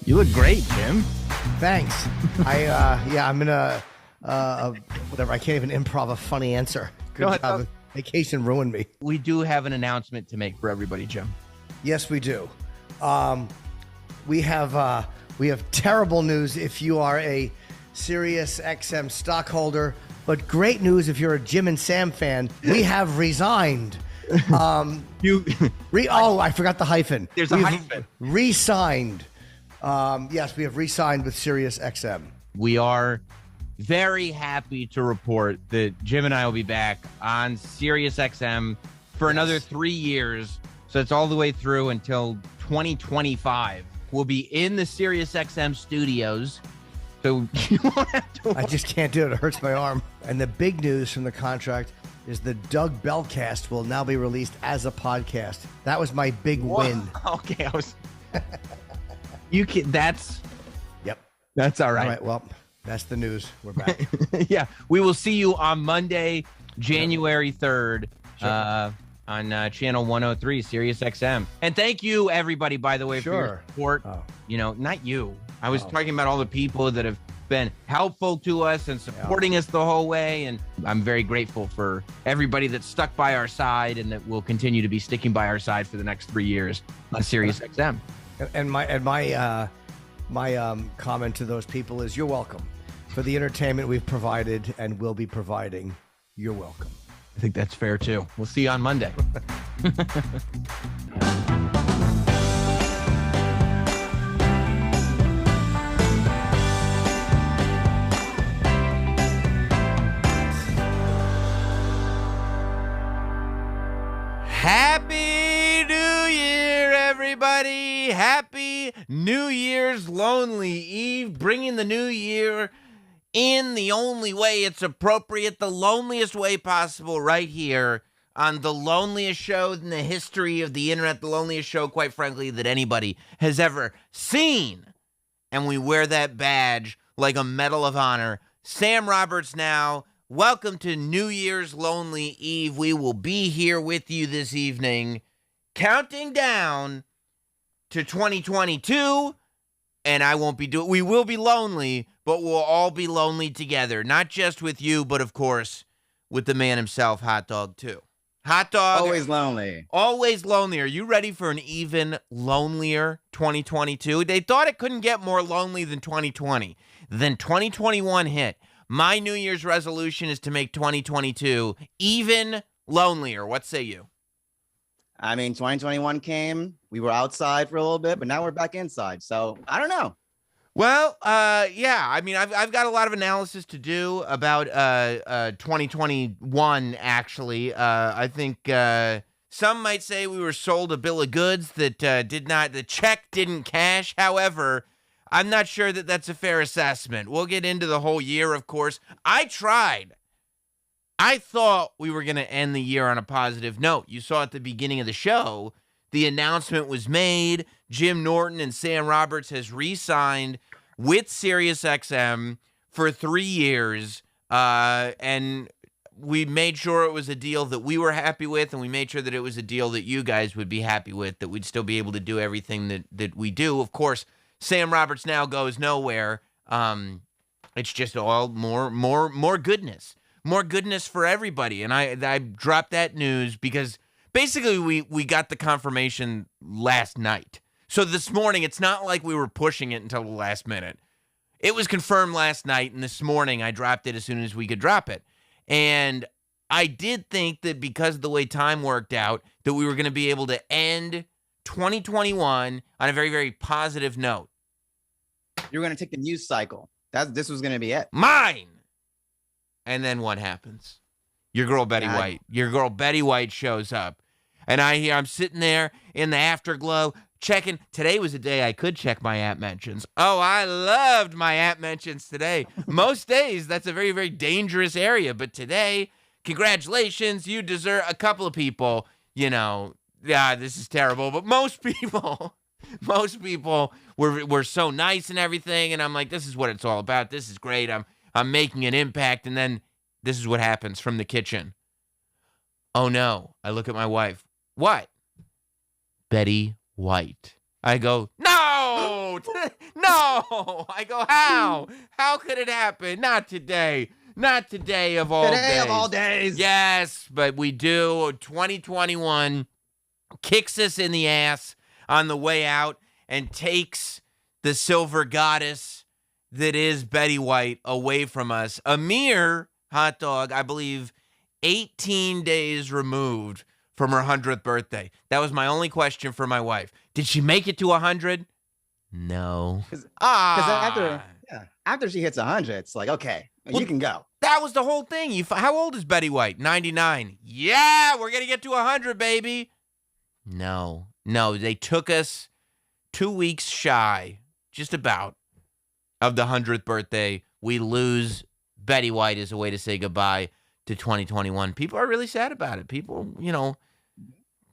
You look great, Jim. Thanks. I'm in whatever. I can't even improv a funny answer. Good job. Vacation ruined me. We do have an announcement to make for everybody, Jim. Yes, we do. We have terrible news if you are a SiriusXM stockholder, but great news if you're a Jim and Sam fan. We have resigned. I forgot the hyphen. There's a hyphen. Re-signed. Yes, we have re-signed with SiriusXM. We are very happy to report that Jim and I will be back on SiriusXM for another 3 years. So it's all the way through until 2025. We'll be in the SiriusXM studios. So you won't have to. I just can't do it. It hurts my arm. And the big news from the contract is the Doug Bellcast will now be released as a podcast. That was my big win. Okay, You can. That's all right. All right. Well, that's the news. We're back. Yeah, we will see you on Monday, January 3rd, on channel 103, SiriusXM. And thank you, everybody, by the way, for your support. Oh. You know, not you. I was talking about all the people that have been helpful to us and supporting us the whole way. And I'm very grateful for everybody that's stuck by our side and that will continue to be sticking by our side for the next 3 years on SiriusXM. And my comment to those people is, you're welcome for the entertainment we've provided and will be providing. You're welcome. I think that's fair too. We'll see you on Monday. Happy New Year, everybody. Happy New Year's Lonely Eve, bringing the new year in the only way it's appropriate, the loneliest way possible, right here on the loneliest show in the history of the internet, the loneliest show, quite frankly, that anybody has ever seen. And we wear that badge like a Medal of Honor. Sam Roberts now. Welcome to New Year's Lonely Eve. We will be here with you this evening, counting down to 2022, and I won't be doing. We will be lonely, but we'll all be lonely together. Not just with you, but of course with the man himself, Hot Dog, too. Hot Dog. Always lonely. Always lonely. Are you ready for an even lonelier 2022? They thought it couldn't get more lonely than 2020. Then 2021 hit. My New Year's resolution is to make 2022 even lonelier. What say you? I mean, 2021 came. We were outside for a little bit, but now we're back inside. So I don't know. Well, yeah. I mean, I've got a lot of analysis to do about 2021. Actually, I think some might say we were sold a bill of goods that the check didn't cash. However, I'm not sure that that's a fair assessment. We'll get into the whole year, of course. I tried. I thought we were going to end the year on a positive note. You saw at the beginning of the show, the announcement was made. Jim Norton and Sam Roberts has re-signed with SiriusXM for 3 years. And we made sure it was a deal that we were happy with, and we made sure that it was a deal that you guys would be happy with, that we'd still be able to do everything that we do. Of course, Sam Roberts now goes nowhere. It's just all more goodness. More goodness for everybody. And I dropped that news because basically we got the confirmation last night. So this morning, it's not like we were pushing it until the last minute. It was confirmed last night, and this morning I dropped it as soon as we could drop it. And I did think that because of the way time worked out, that we were going to be able to end 2021 on a very, very positive note. You're going to take the news cycle. This was going to be it. Mine! And then what happens? Your girl Betty White. Your girl Betty White shows up. And I'm sitting there in the afterglow checking. Today was a day I could check my app mentions. Oh, I loved my app mentions today. Most days, that's a very, very dangerous area. But today, congratulations. You deserve a couple of people, this is terrible. But most people were so nice and everything. And I'm like, this is what it's all about. This is great. I'm making an impact. And then this is what happens from the kitchen. Oh, no. I look at my wife. What? Betty White. I go, no! No, no. I go, how? How could it happen? Not today. Not today of all days. Today of all days. Yes, but we do. 2021 kicks us in the ass on the way out and takes the silver goddess that is Betty White away from us. A mere, hot dog, I believe, 18 days removed from her 100th birthday. That was my only question for my wife. Did she make it to 100? No. Because after she hits 100, it's like, okay, you can go. That was the whole thing. How old is Betty White? 99. Yeah, we're going to get to 100, baby. No, they took us 2 weeks shy, just about, of the 100th birthday. We lose Betty White as a way to say goodbye to 2021. People are really sad about it. People,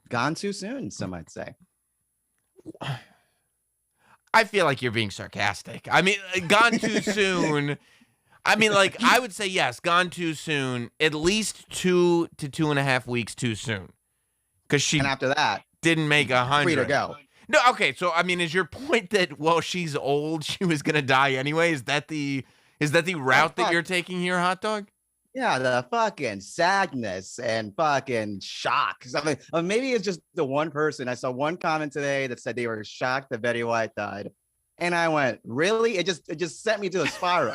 Gone too soon, some might say. I feel like you're being sarcastic. I mean, gone too soon. I mean, like, I would say yes, gone too soon, at least 2 to 2.5 weeks too soon. Because she And after that, didn't make 100. free to go. No, okay, so, I mean, is your point that, well, she's old, she was going to die anyway? Is that the route that you're taking here, hot dog? Yeah, the fucking sadness and fucking shock. I mean, maybe it's just the one person. I saw one comment today that said they were shocked that Betty White died. And I went, really? It just sent me into a spiral.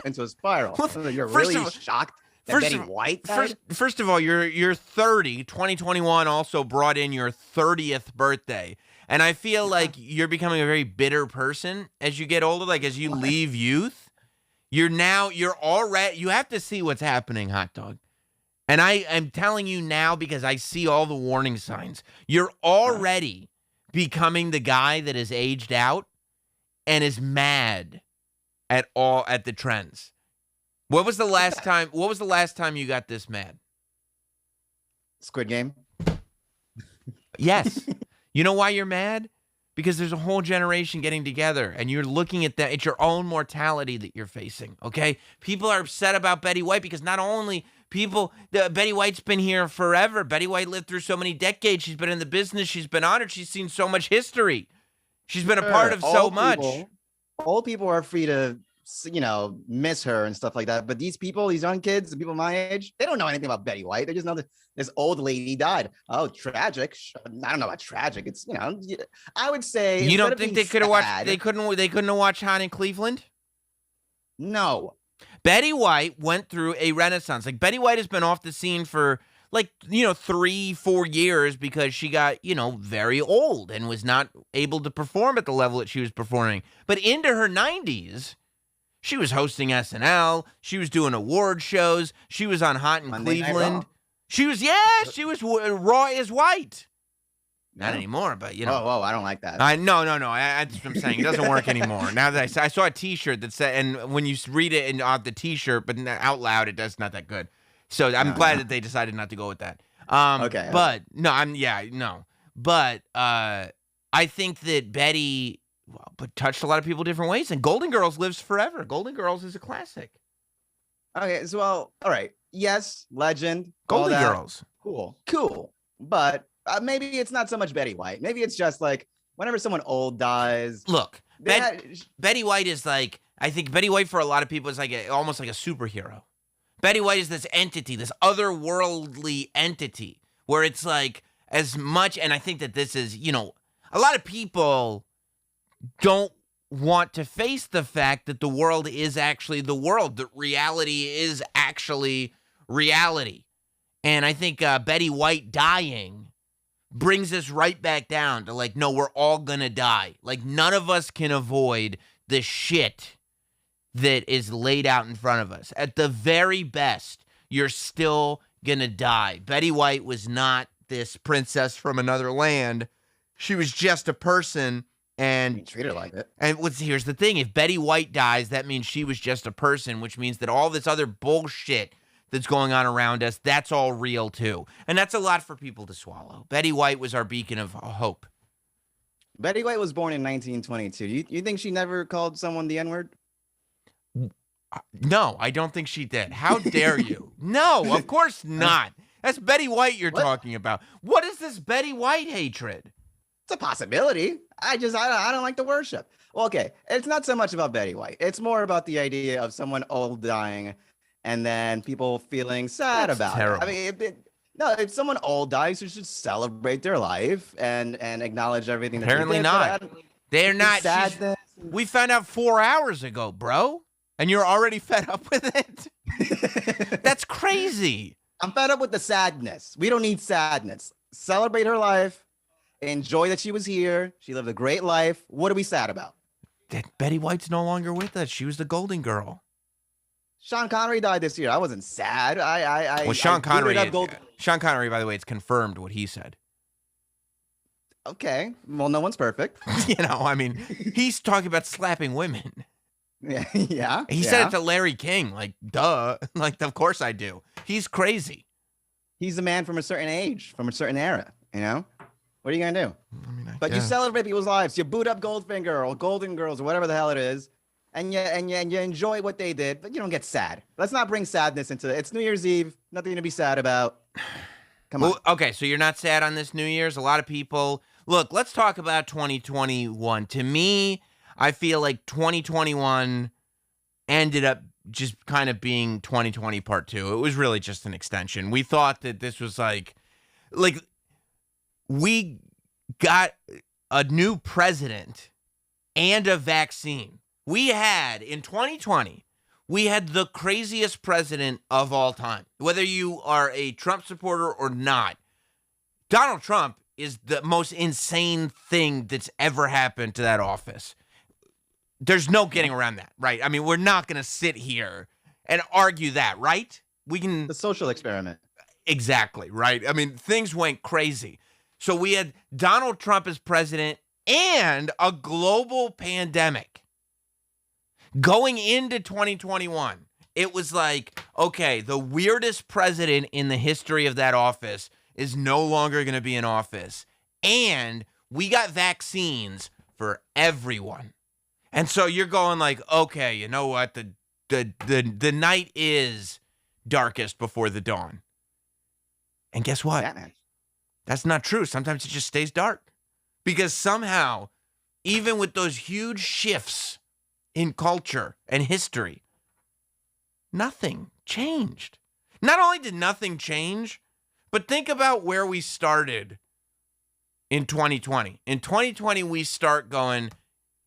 You're really shocked that Betty White died? First of all, you're 30. 2021 also brought in your 30th birthday. And I feel like you're becoming a very bitter person as you get older, like as you leave youth. You have to see what's happening, hot dog. And I am telling you now because I see all the warning signs. You're already becoming the guy that is aged out and is mad at the trends. What was the last time you got this mad? Squid Game. Yes. You know why you're mad? Because there's a whole generation getting together, and you're looking at that. It's your own mortality that you're facing, okay? People are upset about Betty White because not only Betty White's been here forever. Betty White lived through so many decades. She's been in the business. She's been honored. She's seen so much history. She's been a part of so much. Old people are free to, miss her and stuff like that. But these people, these young kids, the people my age, they don't know anything about Betty White. They just know that this old lady died. Oh, tragic. I don't know about tragic. It's, I would say. You don't think they could have watched, they couldn't have watched Han in Cleveland? No. Betty White went through a renaissance. Like, Betty White has been off the scene for 3-4 years because she got, very old and was not able to perform at the level that she was performing. But into her 90s, she was hosting SNL. She was doing award shows. She was on Hot in Cleveland. She was Raw is White. Not anymore, but Whoa, I don't like that. No. That's what I'm saying. It doesn't work anymore. Now that I saw a T-shirt that said, and when you read it on the T-shirt, but out loud, it's not that good. So I'm glad that they decided not to go with that. Okay. But no. But I think that Betty touched a lot of people different ways, and Golden Girls lives forever. Golden Girls is a classic. Okay, so all right. Yes, legend. Golden Girls. Cool. But maybe it's not so much Betty White. Maybe it's just like whenever someone old dies. Look, Betty White is like, I think Betty White for a lot of people is like almost like a superhero. Betty White is this entity, this otherworldly entity where it's like as much, and I think that this is, a lot of people don't want to face the fact that the world is actually the world, that reality is actually reality. And I think Betty White dying brings us right back down to like, no, we're all gonna die. Like, none of us can avoid the shit that is laid out in front of us. At the very best, you're still gonna die. Betty White was not this princess from another land. She was just a person, and you treat her like it. And here's the thing: if Betty White dies, that means she was just a person, which means that all this other bullshit that's going on around us, that's all real too. And that's a lot for people to swallow. Betty White was our beacon of hope. Betty White was born in 1922. You think she never called someone the N-word? No, I don't think she did. How dare you? No, of course not. That's Betty White you're talking about. What is this Betty White hatred? It's a possibility. I don't like to worship. Well, okay, it's not so much about Betty White. It's more about the idea of someone old dying, and then people feeling sad That's about terrible. it. I mean, no, if someone old dies, you should celebrate their life and acknowledge everything. Apparently that not. they did. They're not. Sadness. We found out 4 hours ago, bro, and you're already fed up with it. That's crazy. I'm fed up with the sadness. We don't need sadness. Celebrate her life. Enjoy that she was here. She lived a great life. What are we sad about? That Betty White's no longer with us. She was the golden girl. Sean Connery died this year. I wasn't sad. Well, Sean Connery. booted up Sean Connery, by the way, it's confirmed what he said. Okay. Well, no one's perfect. You know, I mean, he's talking about slapping women. Yeah. Yeah. He said it to Larry King. Like, duh. Like, of course I do. He's crazy. He's a man from a certain age, from a certain era. You know, what are you gonna do? I mean, But you celebrate people's lives. You boot up Goldfinger or Golden Girls or whatever the hell it is, and you enjoy what they did. But you don't get sad. Let's not bring sadness into it. It's New Year's Eve. Nothing to be sad about. Come on. Well, okay, so you're not sad on this New Year's? A lot of people. Look, let's talk about 2021. To me, I feel like 2021 ended up just kind of being 2020 part 2. It was really just an extension. We thought that this was like we got a new president and a vaccine. We had, in 2020, we had the craziest president of all time. Whether you are a Trump supporter or not, Donald Trump is the most insane thing that's ever happened to that office. There's no getting around that, right? I mean, we're not going to sit here and argue that, right? We can. The social experiment. Exactly, right? I mean, things went crazy. So we had Donald Trump as president and a global pandemic. Going into 2021, it was like, okay, the weirdest president in the history of that office is no longer going to be in office. And we got vaccines for everyone. And so you're going like, okay, you know what? The night is darkest before the dawn. And guess what? Yeah, man. That's not true. Sometimes it just stays dark. Because somehow, even with those huge shifts in culture and history, nothing changed. Not only did nothing change, but think about where we started in 2020. In 2020, we start going,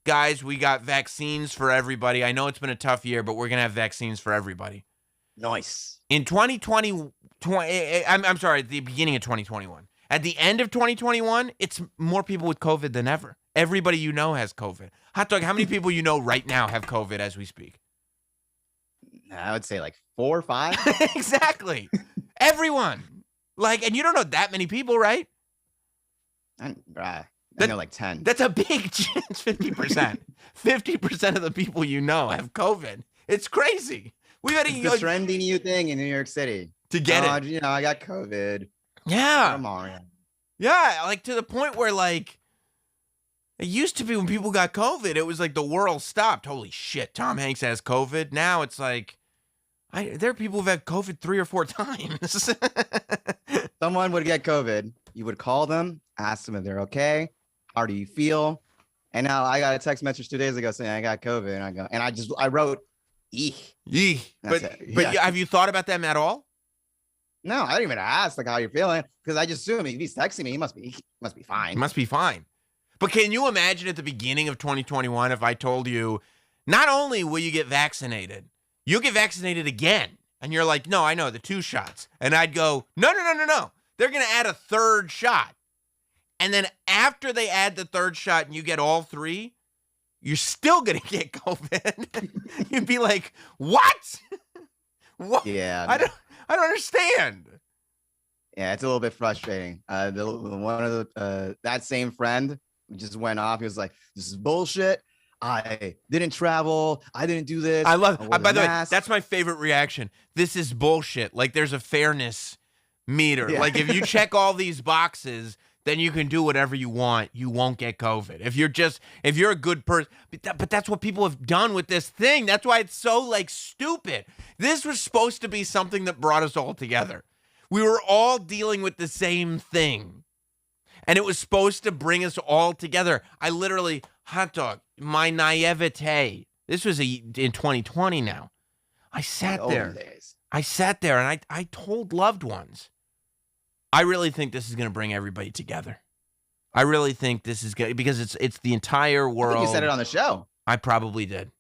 guys, we got vaccines for everybody. I know it's been a tough year, but we're going to have vaccines for everybody. Nice. In 2020, I'm sorry, at the beginning of 2021. At the end of 2021, it's more people with COVID than ever. Everybody you know has COVID. Hot dog, how many people you know right now have COVID as we speak? I would say like 4 or 5. Exactly. Everyone. Like, and you don't know that many people, right? I know like 10. That's a big chance, 50%. 50% of the people you know have COVID. It's crazy. We got It's the trendy new thing in New York City. To get it. You know, I got COVID. Yeah. Come on. Yeah, like to the point where like it used to be when people got COVID, it was like the world stopped. Holy shit, Tom Hanks has COVID. Now it's like there are people who've had COVID 3 or 4 times. Someone would get COVID. You would call them, ask them if they're okay. How do you feel? And now I got a text message 2 days ago saying I got COVID. And I wrote, eek. Yee. But Yeah. have you thought about them at all? No, I didn't even ask like how you're feeling because I just assume if he's texting me, he must be fine. It must be fine. But can you imagine at the beginning of 2021 if I told you, not only will you get vaccinated, you'll get vaccinated again. And you're like, no, I know, the 2 shots. And I'd go, no. They're going to add a 3rd shot. And then after they add the 3rd shot and you get all 3, you're still going to get COVID. You'd be like, what? What? Yeah. I don't understand. Yeah, it's a little bit frustrating. One of that same friend just went off. He was like, "This is bullshit. I didn't travel. I didn't do this." I love. I wore By the way, mask." that's my favorite reaction. This is bullshit. Like there's a fairness meter. Yeah. Like if you check all these boxes, then you can do whatever you want. You won't get COVID. If you're a good person, but that's what people have done with this thing. That's why it's so like stupid. This was supposed to be something that brought us all together. We were all dealing with the same thing. And it was supposed to bring us all together. I literally, hot dog, my naivete. This was in 2020 now. I sat there. I sat there and I told loved ones, I really think this is going to bring everybody together. I really think this is good because it's the entire world. I think you said it on the show. I probably did.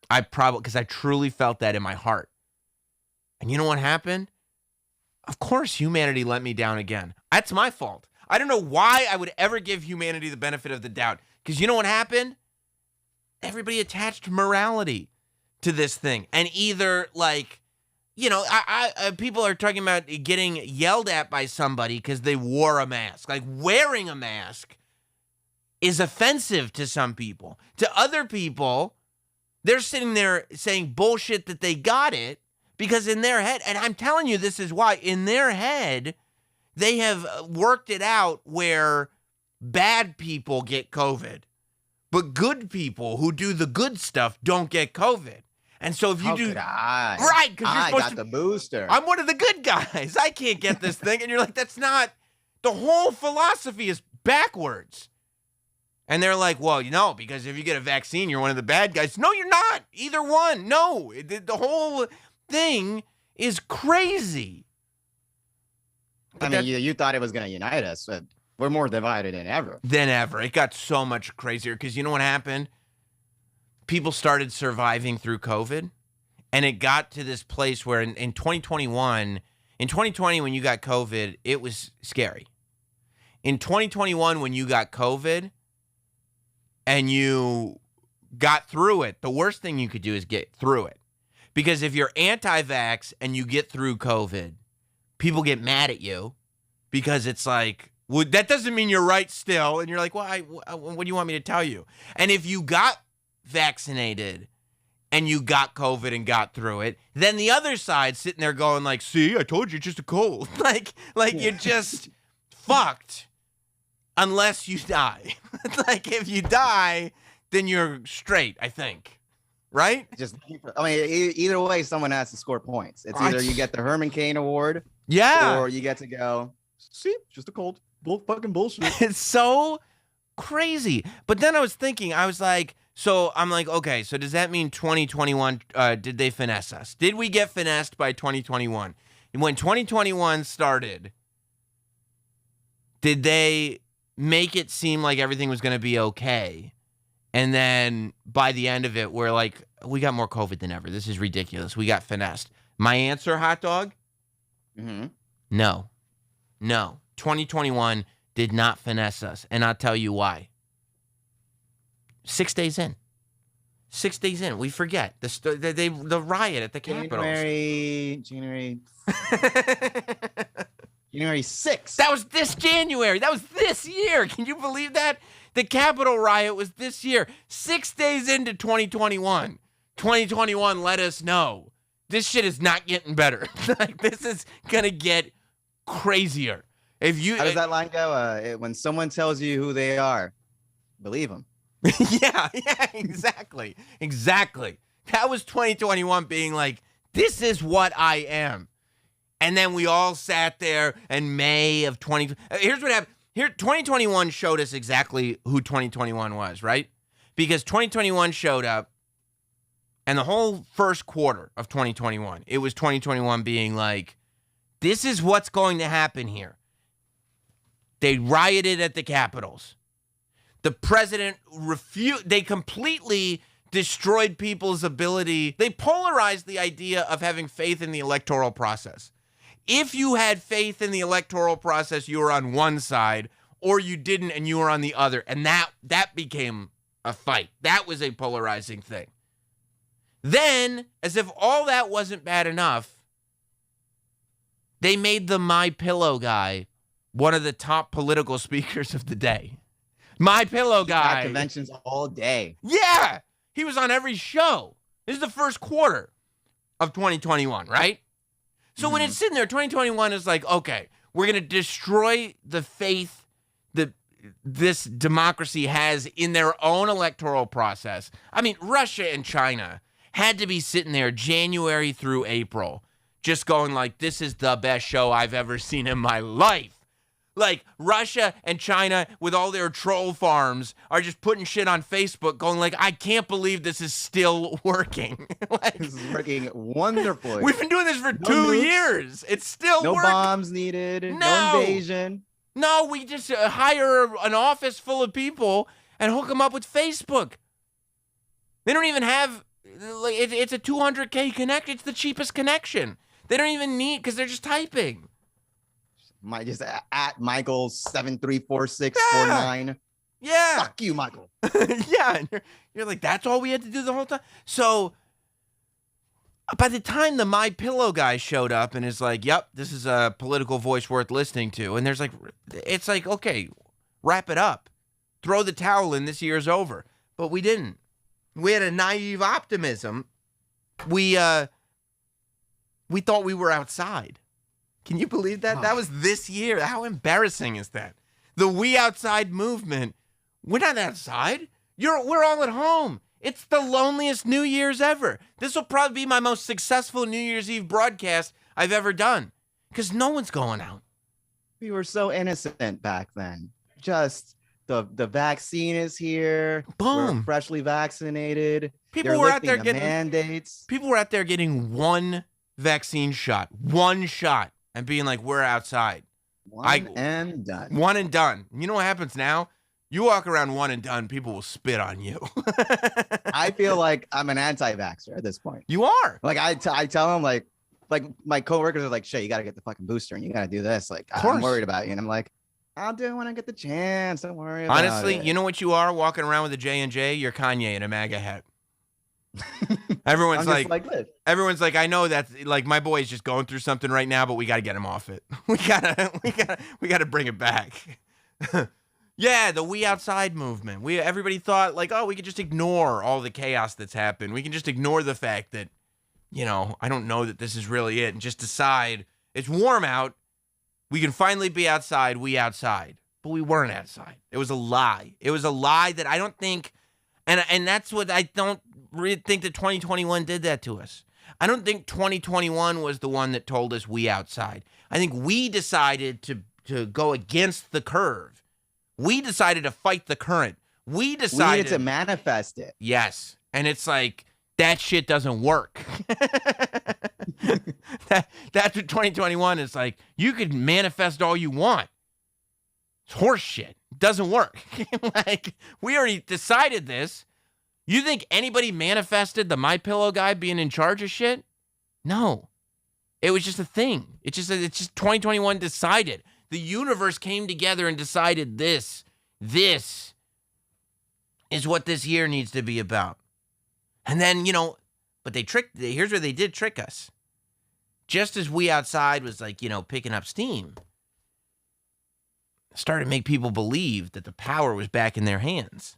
Because I truly felt that in my heart. And you know what happened? Of course, humanity let me down again. That's my fault. I don't know why I would ever give humanity the benefit of the doubt. Because you know what happened? Everybody attached morality to this thing. And either, like, you know, people are talking about getting yelled at by somebody because they wore a mask. Like, wearing a mask is offensive to some people. To other people, they're sitting there saying bullshit that they got it because in their head, and I'm telling you this is why, in their head, they have worked it out where bad people get COVID, but good people who do the good stuff don't get COVID. And so if you right, because you're supposed to, the booster. I'm one of the good guys. I can't get this thing. And you're like, that's not, the whole philosophy is backwards. And they're like, well, you know, because if you get a vaccine, you're one of the bad guys. No, you're not. Either one. No, the whole thing is crazy. I mean, you thought it was going to unite us, but we're more divided than ever. It got so much crazier because you know what happened? People started surviving through COVID, and it got to this place where in 2021, in 2020, when you got COVID, it was scary. In 2021, when you got COVID and you got through it, the worst thing you could do is get through it. Because if you're anti-vax and you get through COVID, people get mad at you because it's like, well, that doesn't mean you're right still. And you're like, well, what do you want me to tell you? And if you got vaccinated and you got COVID and got through it, then the other side sitting there going like, see, I told you, it's just a cold. like you're just fucked unless you die. Like if you die, then you're straight, I think. Right? I mean, either way, someone has to score points. It's either you get the Herman Cain Award, or you get to go, see, just a cold. Fucking bullshit. It's so crazy. But then I was thinking, I was like, so I'm like, okay, so does that mean 2021, did they finesse us? Did we get finessed by 2021? And when 2021 started, did they make it seem like everything was going to be okay? And then by the end of it, we're like, we got more COVID than ever. This is ridiculous. We got finessed. My answer, hot dog? Mm-hmm. No. 2021 did not finesse us. And I'll tell you why. 6 days in. 6 days in. We forget. The riot at the Capitol. January 6th. That was this January. That was this year. Can you believe that? The Capitol riot was this year. 6 days into 2021. 2021 let us know this shit is not getting better. Like, this is going to get crazier. How does that line go? When someone tells you who they are, believe them. Yeah, exactly. That was 2021 being like, this is what I am. And then we all sat there in May of 20. Here's what happened. 2021 showed us exactly who 2021 was, right? Because 2021 showed up, and the whole first quarter of 2021, it was 2021 being like, this is what's going to happen here. They rioted at the Capitols. The president refused. They completely destroyed people's ability. They polarized the idea of having faith in the electoral process. If you had faith in the electoral process, you were on one side, or you didn't and you were on the other. And that became a fight. That was a polarizing thing. Then, as if all that wasn't bad enough, they made the My Pillow guy one of the top political speakers of the day. My Pillow guy. At conventions all day. Yeah. He was on every show. This is the first quarter of 2021, right? So when it's sitting there, 2021 is like, okay, we're going to destroy the faith that this democracy has in their own electoral process. I mean, Russia and China had to be sitting there January through April just going like, this is the best show I've ever seen in my life. Like Russia and China with all their troll farms are just putting shit on Facebook going like, I can't believe this is still working. Like, This is working wonderfully. we've been doing this for No 2 nukes. years. It's still No working. bombs needed. No. No invasion. No, we just hire an office full of people and hook them up with Facebook. They don't even have, like, it's a 200K connect. It's the cheapest connection. They don't even need, because they're just typing. Just at Michael 734649. Yeah. Fuck you, Michael. Yeah. And you're like, that's all we had to do the whole time? So by the time the My Pillow guy showed up and is like, yep, this is a political voice worth listening to. And there's like, it's like, okay, wrap it up. Throw the towel in, this year's over. But we didn't. We had a naive optimism. We thought we were outside. Can you believe that? That was this year. How embarrassing is that? The We Outside movement. We're not outside. We're all at home. It's the loneliest New Year's ever. This will probably be my most successful New Year's Eve broadcast I've ever done. Because no one's going out. We were so innocent back then. Just the vaccine is here. Boom. We're freshly vaccinated. People They're were out there lifting the getting mandates. People were out there getting one vaccine shot. One shot. And being like, we're outside. One and done. One and done. You know what happens now? You walk around one and done, people will spit on you. I feel like I'm an anti-vaxxer at this point. You are. Like I tell them like my coworkers are like, shit, you got to get the fucking booster and you got to do this. Like, I'm worried about you. And I'm like, I'll do it when I get the chance. Don't worry about Honestly, it. you know what you are walking around with a J&J? You're Kanye in a MAGA hat. Everyone's I'm like, this. everyone's like, I know that's like my boy's just going through something right now, but we got to get him off it. We gotta bring it back. Yeah, the We Outside movement. Everybody thought like, oh, we could just ignore all the chaos that's happened. We can just ignore the fact that, I don't know that this is really it, and just decide it's warm out. We can finally be outside. We outside, but we weren't outside. It was a lie. It was a lie that I don't think, and that's what I don't really think that 2021 did that to us. I don't think 2021 was the one that told us we outside. I think we decided to go against the curve. We decided to fight the current. We decided we needed to manifest it. Yes. And it's like, that shit doesn't work. That's what 2021 is like. You could manifest all you want. It's horse shit. It doesn't work. Like, we already decided this. You think anybody manifested the My Pillow guy being in charge of shit? No. It was just a thing. It's just 2021 decided. The universe came together and decided this is what this year needs to be about. And then, but here's where they did trick us. Just as We Outside was like, picking up steam, started to make people believe that the power was back in their hands.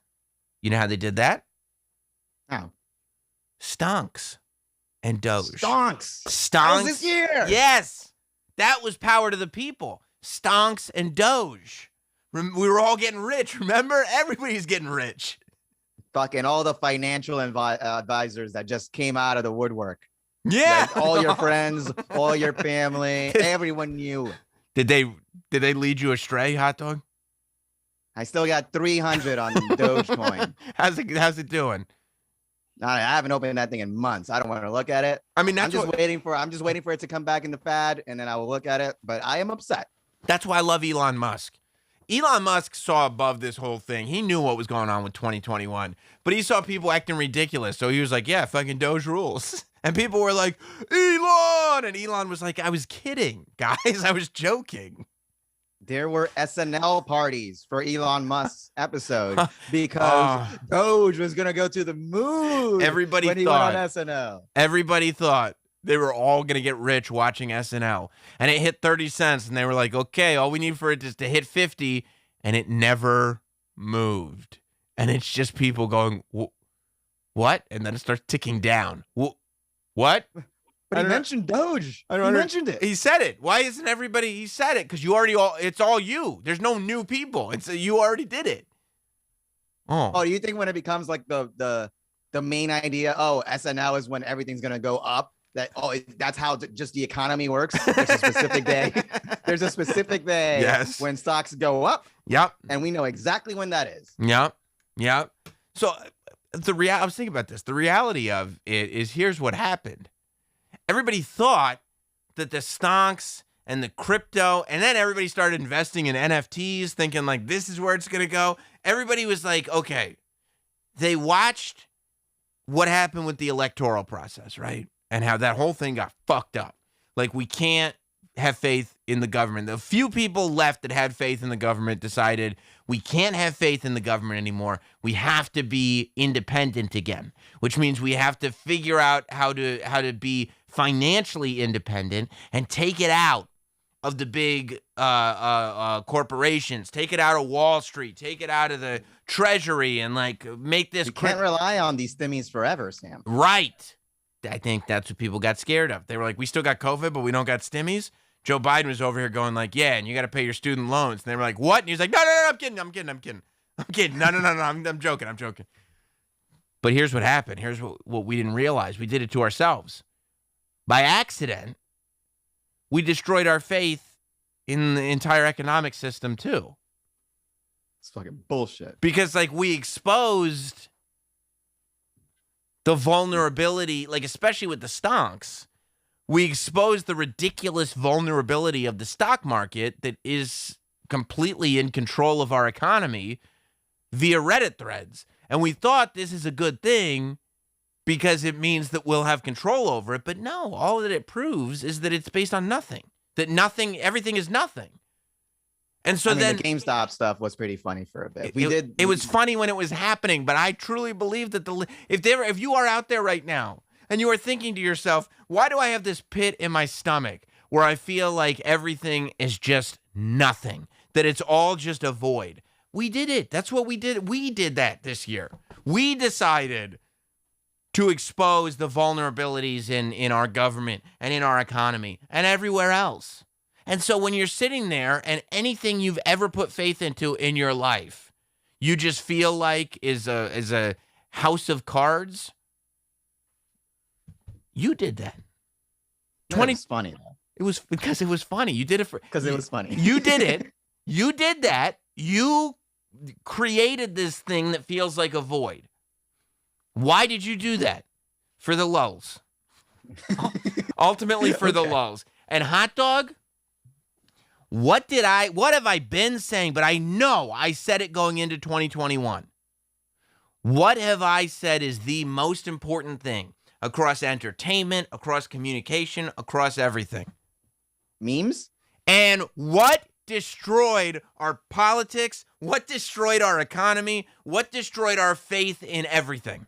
You know how they did that? How? Stonks and Doge. Stonks. Stonks. That was this year. Yes. That was power to the people. Stonks and Doge. We were all getting rich. Remember? Everybody's getting rich. Fucking all the financial advisors that just came out of the woodwork. Yeah. Like all your friends, all your family, everyone knew. Did they lead you astray, hot dog? I still got 300 on Dogecoin. How's it doing? I haven't opened that thing in months. I don't want to look at it. I mean, I'm just waiting for it to come back in the fad, and then I will look at it. But I am upset. That's why I love Elon Musk. Elon Musk saw above this whole thing. He knew what was going on with 2021, but he saw people acting ridiculous. So he was like, yeah, fucking Doge rules. And people were like, Elon. And Elon was like, I was kidding, guys. I was joking. There were SNL parties for Elon Musk's episode because Doge was going to go to the moon. Everybody when he thought went on SNL. Everybody thought they were all going to get rich watching SNL. And it hit 30 cents. And they were like, okay, all we need for it is to hit 50. And it never moved. And it's just people going, what? And then it starts ticking down. What? But he mentioned Doge. He mentioned it. He said it. Why isn't everybody? He said it because it's all you. There's no new people. You already did it. Oh, Do you think when it becomes like the main idea, SNL is when everything's gonna go up? that, that's how just the economy works. There's a specific day. There's a specific day Yes. when stocks go up. Yep. And we know exactly when that is. Yep. Yep. So I was thinking about this. The reality of it is, here's what happened. Everybody thought that the stocks and the crypto, and then everybody started investing in NFTs, thinking like, this is where it's going to go. Everybody was like, okay. They watched what happened with the electoral process, right? And how that whole thing got fucked up. Like, we can't have faith in the government. The few people left that had faith in the government decided we can't have faith in the government anymore. We have to be independent again, which means we have to figure out how to be financially independent and take it out of the big corporations, take it out of Wall Street, take it out of the Treasury, and like make this. You can't rely on these stimmies forever, Sam. Right. I think that's what people got scared of. They were like, we still got COVID, but we don't got stimmies. Joe Biden was over here going like, yeah, and you got to pay your student loans. And they were like, what? And he's like, no, I'm kidding. No, I'm joking. But here's what happened. Here's what we didn't realize. We did it to ourselves. By accident, we destroyed our faith in the entire economic system too. It's fucking bullshit. Because like we exposed the vulnerability, like especially with the stocks, we exposed the ridiculous vulnerability of the stock market that is completely in control of our economy via Reddit threads. And we thought this is a good thing because it means that we'll have control over it. But no, all that it proves is that it's based on nothing. That everything is nothing. And so then the GameStop stuff was pretty funny for a bit. It was funny when it was happening, but I truly believe that if you are out there right now and you are thinking to yourself, why do I have this pit in my stomach where I feel like everything is just nothing, that it's all just a void? We did it. That's what we did. We did that this year. We decided to expose the vulnerabilities in our government and in our economy and everywhere else. And so when you're sitting there and anything you've ever put faith into in your life, you just feel like is a house of cards, you did that. It was funny though. It was because it was funny. You did it because it was funny. You did it. You did that. You created this thing that feels like a void. Why did you do that? For the lulz. Ultimately for the lulz. And hot dog, what have I been saying? But I know I said it going into 2021. What have I said is the most important thing across entertainment, across communication, across everything? Memes? And what destroyed our politics? What destroyed our economy? What destroyed our faith in everything?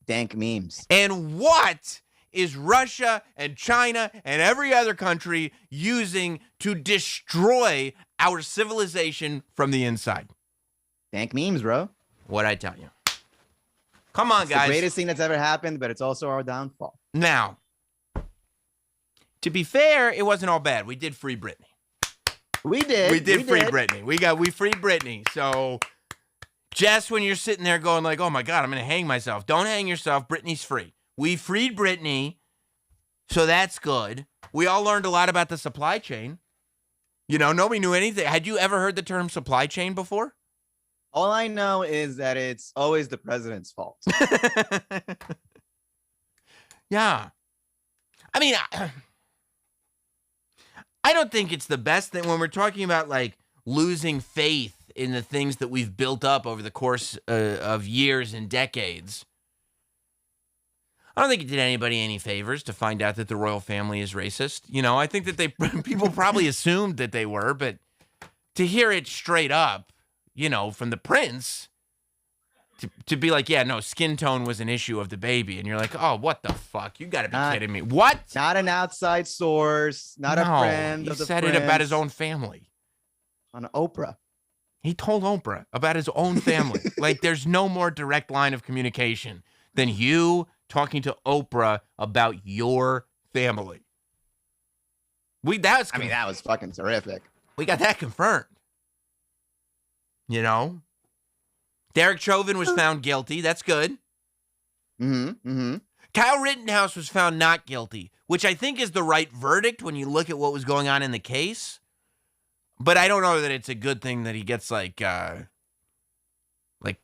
Dank memes. And what is Russia and China and every other country using to destroy our civilization from the inside? Dank memes, bro. What'd I tell you? Come on, it's guys. The greatest thing that's ever happened, but it's also our downfall. Now, to be fair, it wasn't all bad. We did free Britney. We did. We did free Britney. We freed Britney. So just when you're sitting there going like, oh my God, I'm going to hang myself. Don't hang yourself. Britney's free. We freed Britney. So that's good. We all learned a lot about the supply chain. You know, nobody knew anything. Had you ever heard the term supply chain before? All I know is that it's always the president's fault. Yeah. I mean, I don't think it's the best thing when we're talking about like losing faith in the things that we've built up over the course of years and decades. I don't think it did anybody any favors to find out that the royal family is racist. You know, I think that people probably assumed that they were, but to hear it straight up, you know, from the prince, to be like, yeah, no, skin tone was an issue of the baby. And you're like, oh, what the fuck? You got to be kidding me. What? Not an outside source, not a friend of the He said it about his own family. On Oprah. He told Oprah about his own family. Like, there's no more direct line of communication than you talking to Oprah about your family. That was fucking terrific. We got that confirmed. You know? Derek Chauvin was found guilty. That's good. Mm-hmm. Mm-hmm. Kyle Rittenhouse was found not guilty, which I think is the right verdict when you look at what was going on in the case. But I don't know that it's a good thing that he gets like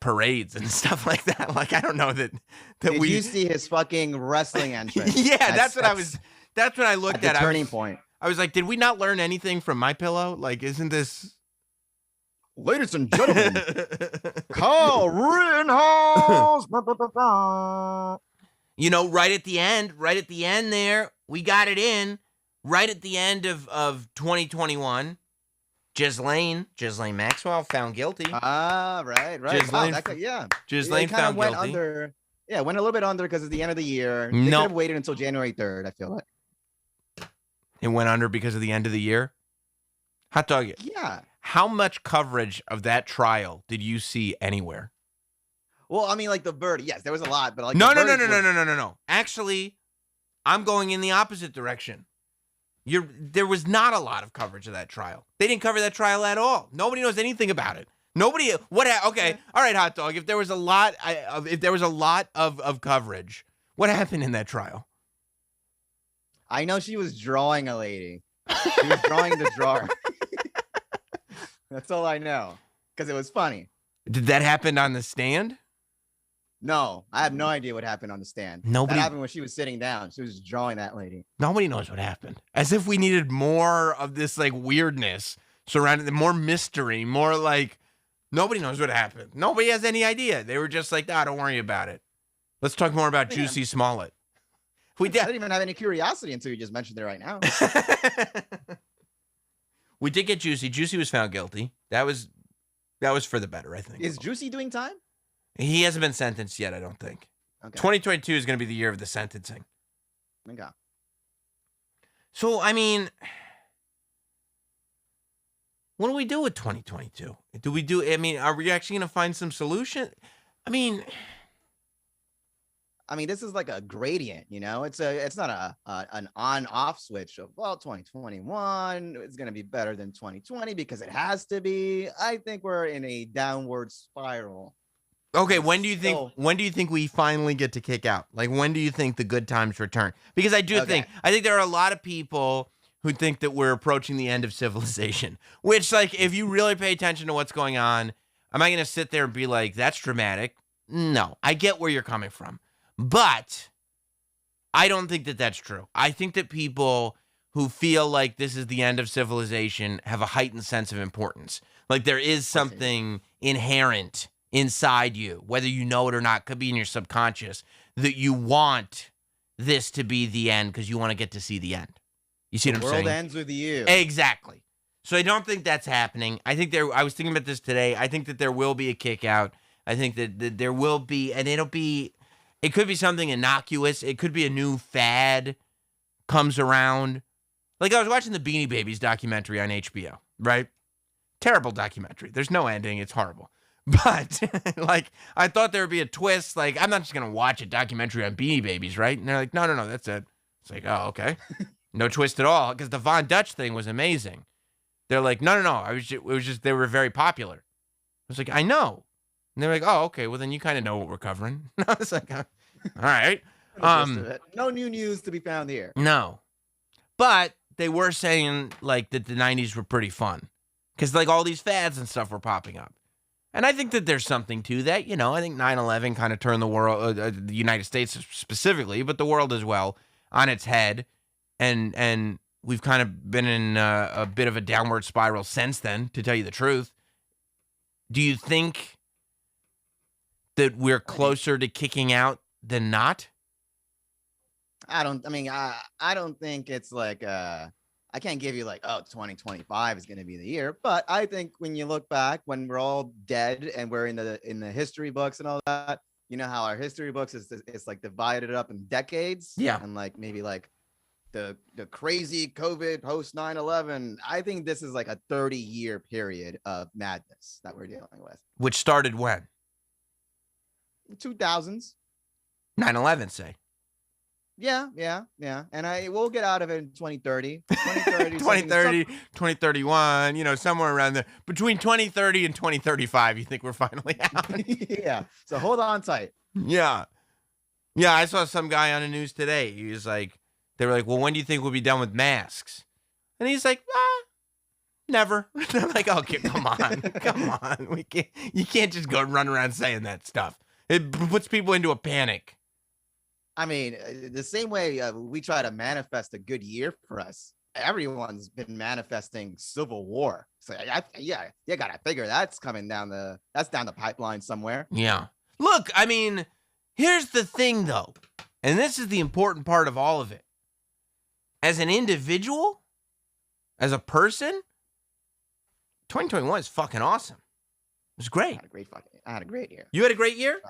parades and stuff like that. Like, I don't know that Did we. you see his fucking wrestling entrance? Yeah, that's what I looked at. The turning point. I was like, did we not learn anything from My Pillow? Like, isn't this? Ladies and gentlemen, Kyle Rittenhouse. You know, right at the end there, we got it in. Right at the end of 2021, Ghislaine Maxwell found guilty. Right. Ghislaine, wow, yeah. Ghislaine found went guilty. Under, yeah, went a little bit under because it's the end of the year. They No. could have waited until January 3rd, I feel like. It went under because of the end of the year? Hot dog. Yeah. How much coverage of that trial did you see anywhere? Well, I mean, like the verdict. Yes, there was a lot, but like No. the Actually, I'm going in the opposite direction. There was not a lot of coverage of that trial. They didn't cover that trial at all. Nobody knows anything about it. Nobody. Okay. All right, hot dog. If there was a lot of coverage, what happened in that trial? I know she was drawing a lady. She was drawing the drawer. That's all I know, because it was funny. Did that happen on the stand? No, I have no idea what happened on the stand. That happened when she was sitting down. She was drawing that lady. Nobody knows what happened. As if we needed more of this like weirdness surrounding more mystery, more like nobody knows what happened. Nobody has any idea. They were just like, don't worry about it. Let's talk more about Juicy Smollett. I didn't even have any curiosity until you just mentioned it right now. We did get Juicy. Juicy was found guilty. That was for the better, I think. Is Juicy doing time? He hasn't been sentenced yet, I don't think. Okay. 2022 is going to be the year of the sentencing. Okay. So, I mean, what do we do with 2022? Are we actually going to find some solution? I mean, this is like a gradient, you know? It's not an on-off switch of, 2021 is going to be better than 2020 because it has to be. I think we're in a downward spiral. Okay, when do you think we finally get to kick out? Like, when do you think the good times return? Because I think there are a lot of people who think that we're approaching the end of civilization, which, like, if you really pay attention to what's going on, am I going to sit there and be like, that's dramatic? No, I get where you're coming from. But I don't think that that's true. I think that people who feel like this is the end of civilization have a heightened sense of importance. Like there is something inherent inside you, whether you know it or not, could be in your subconscious, that you want this to be the end because you want to get to see the end. You see what I'm saying? The world ends with you. Exactly. So I don't think that's happening. I was thinking about this today. I think that there will be a kick out. I think that there will be, and it could be something innocuous. It could be a new fad comes around. Like I was watching the Beanie Babies documentary on HBO, right? Terrible documentary. There's no ending. It's horrible. But like I thought there would be a twist. Like I'm not just going to watch a documentary on Beanie Babies, right? And they're like, no, that's it. It's like, oh, okay. No twist at all. Because the Von Dutch thing was amazing. They're like, no. It was just they were very popular. I was like, I know. And they're like, oh, okay. Well, then you kind of know what we're covering. I was like, all right. No new news to be found here. No. But they were saying, like, that the 90s were pretty fun. Because, like, all these fads and stuff were popping up. And I think that there's something to that. You know, I think 9/11 kind of turned the world, the United States specifically, but the world as well, on its head. And we've kind of been in a bit of a downward spiral since then, to tell you the truth. Do you think that we're closer to kicking out than not? I don't think it's like I can't give you like 2025 is going to be the year, but I think when you look back when we're all dead and we're in the history books and all that, you know how our history books is like divided up in decades, yeah, and like maybe like the crazy COVID post 9/11. I think this is like a 30-year period of madness that we're dealing with, which started when 2000s. 9/11, say. Yeah. And we'll get out of it in 2030. 2031, you know, somewhere around there. Between 2030 and 2035, you think we're finally out? Yeah. So hold on tight. Yeah. Yeah, I saw some guy on the news today. He was like, they were like, well, when do you think we'll be done with masks? And he's like, never. I'm like, okay, come on. Come on. You can't just go run around saying that stuff. It puts people into a panic. I mean, the same way we try to manifest a good year for us, everyone's been manifesting civil war. So you gotta figure that's down the pipeline somewhere. Yeah. Look, I mean, here's the thing though, and this is the important part of all of it. As an individual, as a person, 2021 is fucking awesome. It was great. I had a great year. You had a great year?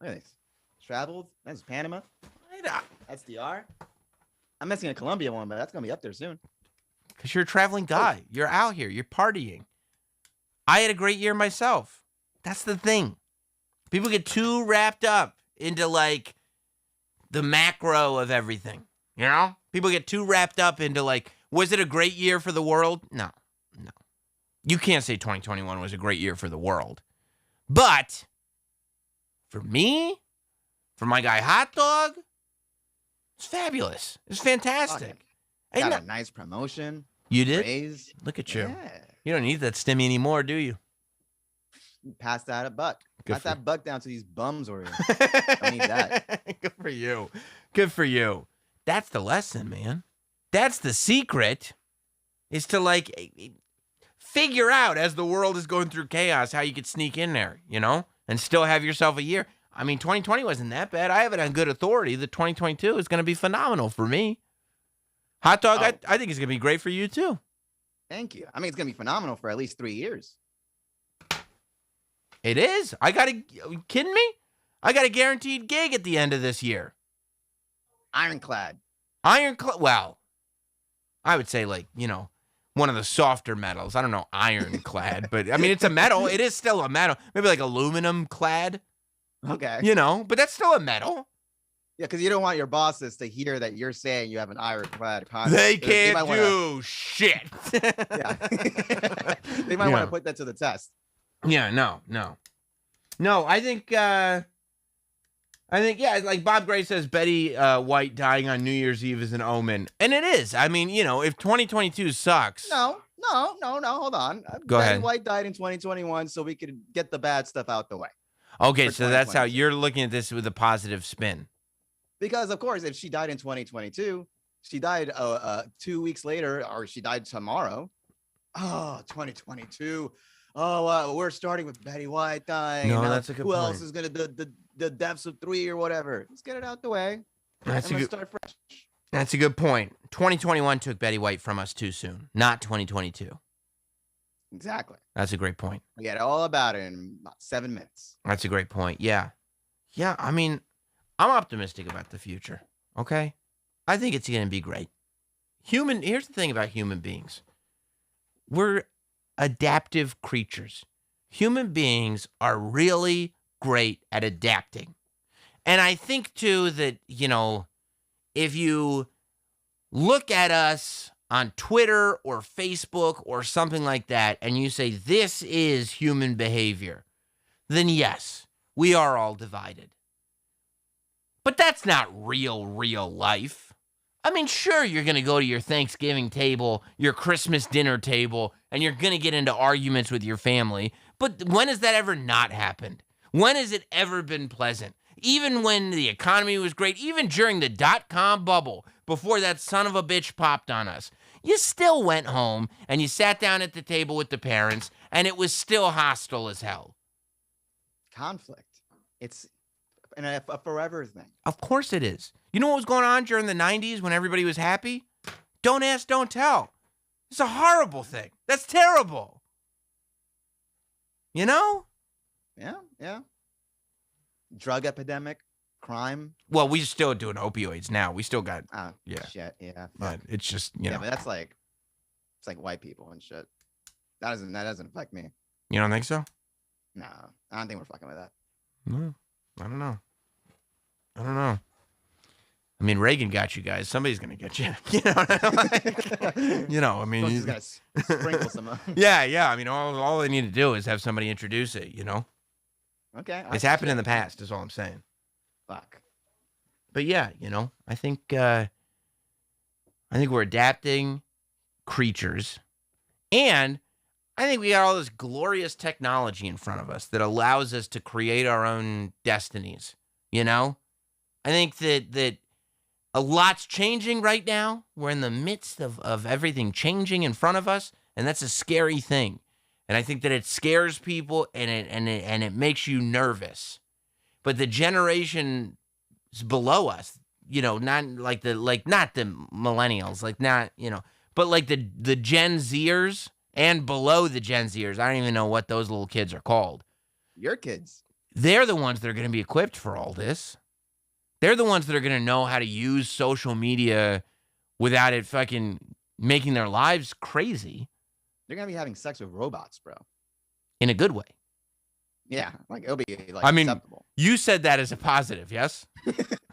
Look at this. Traveled. That's Panama. Right. That's DR. I'm missing a Colombia one, but that's gonna be up there soon. Because you're a traveling guy. You're out here. You're partying. I had a great year myself. That's the thing. People get too wrapped up into like the macro of everything. You know? People get too wrapped up into like, was it a great year for the world? No. You can't say 2021 was a great year for the world. But for me, for my guy Hot Dog, it's fabulous. It's fantastic. Got a nice promotion. You did? Raise. Look at you. Yeah. You don't need that stimmy anymore, do you? Passed out $1. Got that buck down to these bums over here. I need that. Good for you. Good for you. That's the lesson, man. That's the secret, is to like figure out as the world is going through chaos how you could sneak in there, you know, and still have yourself a year. I mean, 2020 wasn't that bad. I have it on good authority that 2022 is going to be phenomenal for me. Hot Dog, I think it's going to be great for you too. Thank you. I mean, it's going to be phenomenal for at least 3 years. It is. Are you kidding me? I got a guaranteed gig at the end of this year. Ironclad. Well, I would say like, you know, one of the softer metals. I don't know, ironclad, but I mean, it's a metal. It is still a metal. Maybe like aluminum clad. Okay. You know, but that's still a metal. Yeah, because you don't want your bosses to hear that you're saying you have an ironclad contract. They can't do shit. Yeah. They might want to put that to the test. Yeah, no. I think, yeah, like Bob Gray says, Betty White dying on New Year's Eve is an omen. And it is. I mean, you know, if 2022 sucks. No, hold on. Go ahead. Betty White died in 2021 so we could get the bad stuff out the way. Okay, so that's how you're looking at this with a positive spin. Because, of course, if she died in 2022, she died 2 weeks later, or she died tomorrow. Oh, 2022. Oh, we're starting with Betty White dying. No, that's a good point. Who else is going to the deaths of 3 or whatever? Let's get it out the way. Let's start fresh. That's a good point. 2021 took Betty White from us too soon, not 2022. Exactly. That's a great point. We get all about it in about 7 minutes. That's a great point. Yeah. I mean, I'm optimistic about the future. Okay. I think it's going to be great. Here's the thing about human beings. We're adaptive creatures. Human beings are really great at adapting. And I think too that, you know, if you look at us on Twitter or Facebook or something like that, and you say, this is human behavior, then yes, we are all divided. But that's not real life. I mean, sure, you're going to go to your Thanksgiving table, your Christmas dinner table, and you're going to get into arguments with your family. But when has that ever not happened? When has it ever been pleasant? Even when the economy was great, even during the dot-com bubble, before that son of a bitch popped on us, you still went home and you sat down at the table with the parents, and it was still hostile as hell. Conflict. It's a forever thing. Of course it is. You know what was going on during the 90s when everybody was happy? Don't ask, don't tell. It's a horrible thing. That's terrible. You know? Yeah. Drug epidemic, crime. Well, we're still doing opioids now. We still got, Shit, yeah. But it's just, you know. But that's like, it's like white people and shit. That doesn't affect me. You don't think so? No, I don't think we're fucking with that. No, I don't know. I mean, Reagan got you guys. Somebody's gonna get you. You know what I mean? You know, I mean, he's gonna sprinkle some. Yeah. I mean, all they need to do is have somebody introduce it. You know. Okay. It's happened in the past. Is all I'm saying. Fuck. yeah, I think we're adapting creatures, and I think we got all this glorious technology in front of us that allows us to create our own destinies. I think that a lot's changing right now. We're in the midst of everything changing in front of us, and that's a scary thing. And I think that it scares people, and it makes you nervous. But the generations below us, not not the millennials, but like the Gen Zers and below the Gen Zers. I don't even know what those little kids are called. Your kids. They're the ones that are going to be equipped for all this. They're the ones that are going to know how to use social media without it fucking making their lives crazy. They're going to be having sex with robots, bro. In a good way. Yeah, like it'll be I acceptable. mean, you said that as a positive, yes?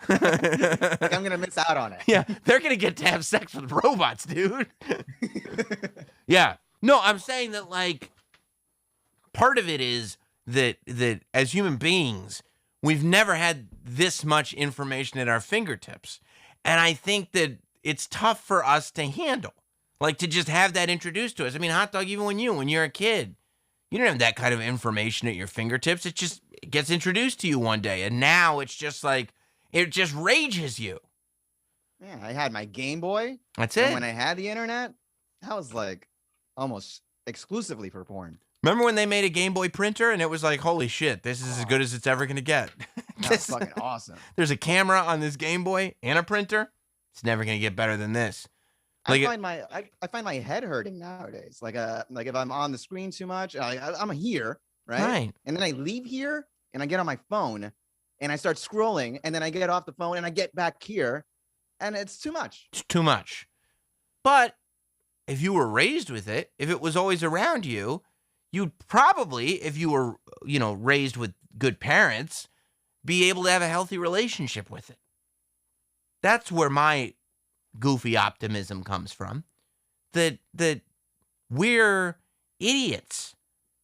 Like I'm going to miss out on it. Yeah, they're going to get to have sex with robots, dude. Yeah. No, I'm saying that, like, part of it is that as human beings, we've never had this much information at our fingertips. And I think that it's tough for us to handle, like to just have that introduced to us. I mean, hot dog, even when you're a kid, you don't have that kind of information at your fingertips. It gets introduced to you one day. And now it's just like, it just rages you. Yeah, I had my Game Boy. That's and it. when I had the internet, that was like almost exclusively for porn. Remember when they made a Game Boy printer and it was like, holy shit, this is as good as it's ever going to get. That's fucking awesome. There's a camera on this Game Boy and a printer. It's never going to get better than this. Like I find my head hurting nowadays. Like if I'm on the screen too much, I'm here, right? And then I leave here and I get on my phone and I start scrolling and then I get off the phone and I get back here and it's too much. It's too much. But if you were raised with it, if it was always around you, you'd probably, if you were, raised with good parents, be able to have a healthy relationship with it. That's where my goofy optimism comes from. That we're idiots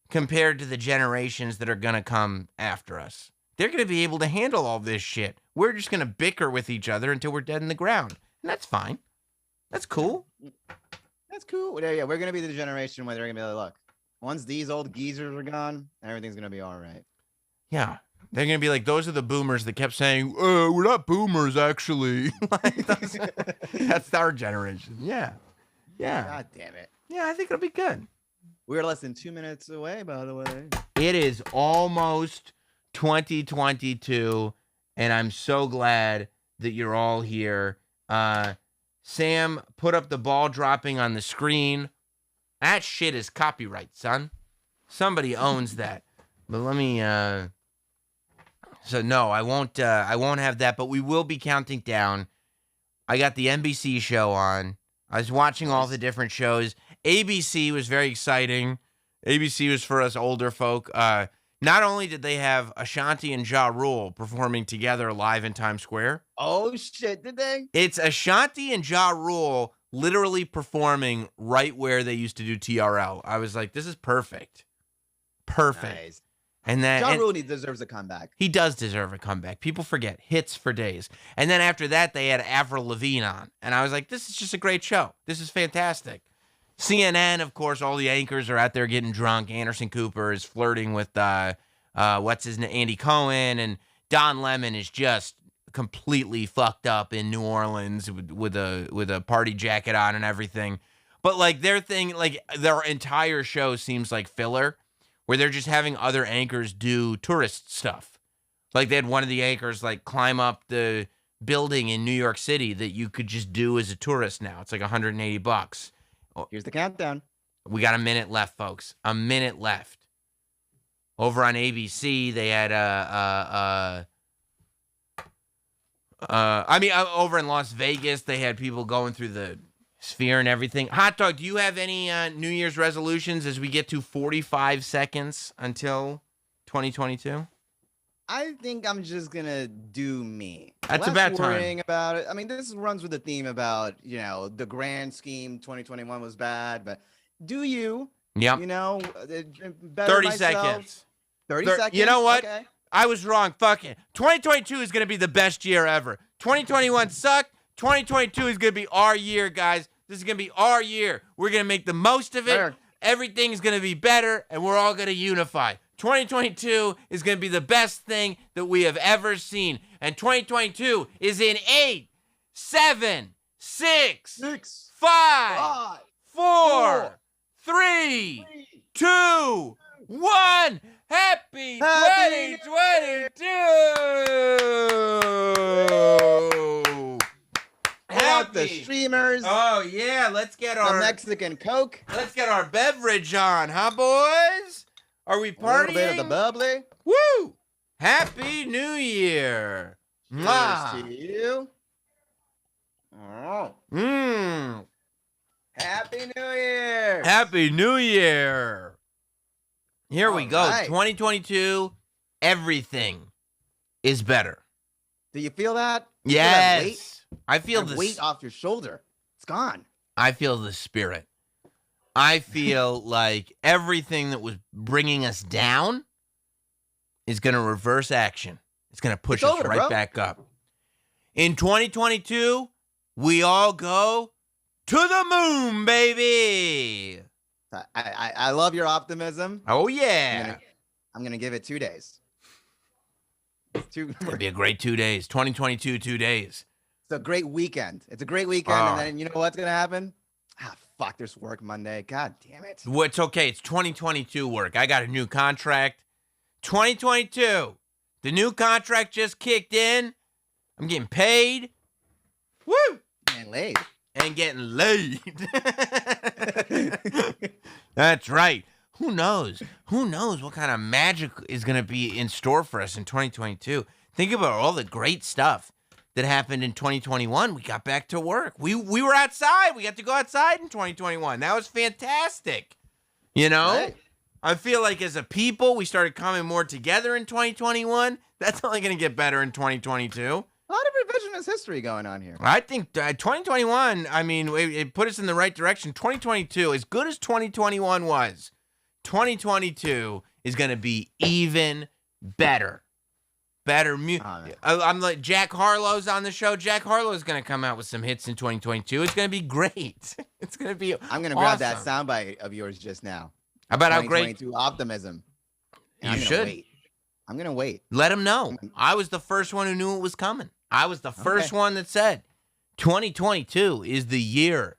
compared to the generations that are going to come after us. They're going to be able to handle all this shit. We're just going to bicker with each other until we're dead in the ground. And that's fine. That's cool. That's cool. Yeah, we're going to be the generation where they're going to be like, look, once these old geezers are gone, everything's going to be all right. Yeah. They're going to be like, those are the boomers that kept saying, we're not boomers, actually. That's our generation. Yeah. Yeah. God damn it. Yeah, I think it'll be good. We're less than 2 minutes away, by the way. It is almost 2022, and I'm so glad that you're all here. Sam, put up the ball dropping on the screen. That shit is copyright, son. Somebody owns that. But let me... So no, I won't have that, but we will be counting down. I got the NBC show on. I was watching all the different shows. ABC was very exciting. ABC was for us older folk. Not only did they have Ashanti and Ja Rule performing together live in Times Square. Oh shit, did they? It's Ashanti and Ja Rule literally performing right where they used to do TRL. I was like, this is perfect. Perfect. Nice. And then Ja Rule deserves a comeback. He does deserve a comeback. People forget. Hits for days. And then after that, they had Avril Lavigne on. And I was like, this is just a great show. This is fantastic. CNN, of course, all the anchors are out there getting drunk. Anderson Cooper is flirting with, what's his name, Andy Cohen. And Don Lemon is just completely fucked up in New Orleans with a party jacket on and everything. But, like, their thing, like, their entire show seems like filler, where they're just having other anchors do tourist stuff. Like they had one of the anchors like climb up the building in New York City that you could just do as a tourist now. It's like $180. Here's the countdown. We got a minute left, folks. A minute left. Over on ABC, they had over in Las Vegas, they had people going through the sphere and everything. Hot Dog, do you have any New Year's resolutions as we get to 45 seconds until 2022? I think I'm just gonna do me. That's Less about worrying time. about it. I mean, this runs with the theme about the grand scheme. 2021 was bad, but do you? Yep. Better 30 myself. seconds. 30 seconds. You know what? Okay. I was wrong. Fuck it. 2022 is going to be the best year ever. 2021 sucked. 2022 is going to be our year, guys. This is going to be our year. We're going to make the most of it. Sure. Everything's going to be better, and we're all going to unify. 2022 is going to be the best thing that we have ever seen. And 2022 is in 8, 7, 6, 5, 4, 3, 2, 1. Happy 2022! Out the streamers. Oh yeah, let's get The our Mexican Coke. Let's get our beverage on, huh, boys? Are we A little bit of partying? the bubbly. Woo! Happy New Year! Mwah! Cheers to you. Oh. Mmm. Happy New Year. Happy New Year! Here we All go. right. 2022. Everything is better. Do you feel that? You feel that weight? Yes. I feel That the weight off your shoulder. It's gone. I feel the spirit. I feel like everything that was bringing us down is going to reverse action. It's going to push It's us over, right bro. back up. In 2022, we all go to the moon, baby. I love your optimism. Oh, yeah. I'm gonna give it 2 days. It's going to be a great 2 days. 2022, 2 days. It's a great weekend. It's a great weekend, Oh. and then you know what's gonna happen? Fuck, there's work Monday. God damn it. Well, it's okay. It's 2022 work. I got a new contract. 2022. The new contract just kicked in. I'm getting paid. Woo! Man, late. And getting laid. That's right. Who knows? Who knows what kind of magic is going to be in store for us in 2022? Think about all the great stuff that happened in 2021. We got back to work. We were outside. We got to go outside in 2021. That was fantastic. You know? Right. I feel like as a people, we started coming more together in 2021. That's only going to get better in 2022. A lot of revisionist history going on here. I think 2021, I mean, it put us in the right direction. 2022, as good as 2021 was, 2022 is going to be even better. I'm like, Jack Harlow's on the show. Jack Harlow's going to come out with some hits in 2022. It's going to be great. It's going to be I'm gonna awesome. grab that soundbite of yours just now. About how great. 2022 optimism. And You I'm gonna should. wait. I'm gonna wait. Let him know. I was the first one who knew it was coming. I was the first Okay. one that said 2022 is the year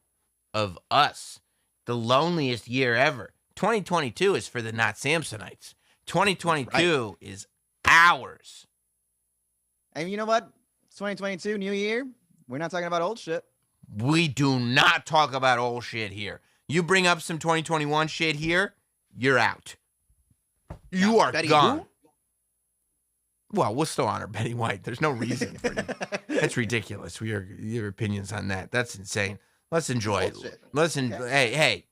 of us, the loneliest year ever. 2022 is for the not Samsonites. 2022 is ours. And you know what? It's 2022, new year. We're not talking about old shit. We do not talk about old shit here. You bring up some 2021 shit here, you're out. You are Betty gone. who? Well, we'll still honor Betty White. There's no reason for you. That's ridiculous. Your opinions on that. That's insane. Let's enjoy it. Bullshit. Listen, Okay. hey.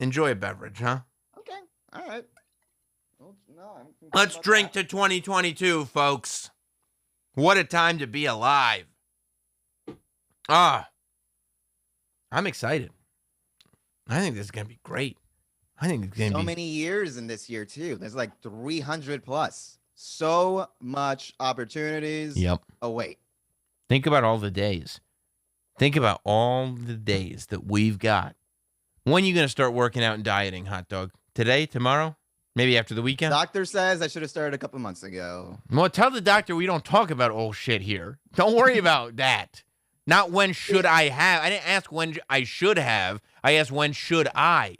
Enjoy a beverage, huh? Okay. All right. Well, no, I'm concerned Let's about drink that. to 2022, folks. What a time to be alive. I'm excited. I think this is going to be great. I think it's going to So be many years in this year too. There's like 300 plus. So much opportunities. Yep. Await. Think about all the days. Think about all the days that we've got. When are you going to start working out and dieting, hot dog? Today? Tomorrow? Maybe after the weekend? Doctor says I should have started a couple months ago. Well, tell the doctor we don't talk about old shit here. Don't worry about that. Not when should I have. I didn't ask when I should have. I asked when should I.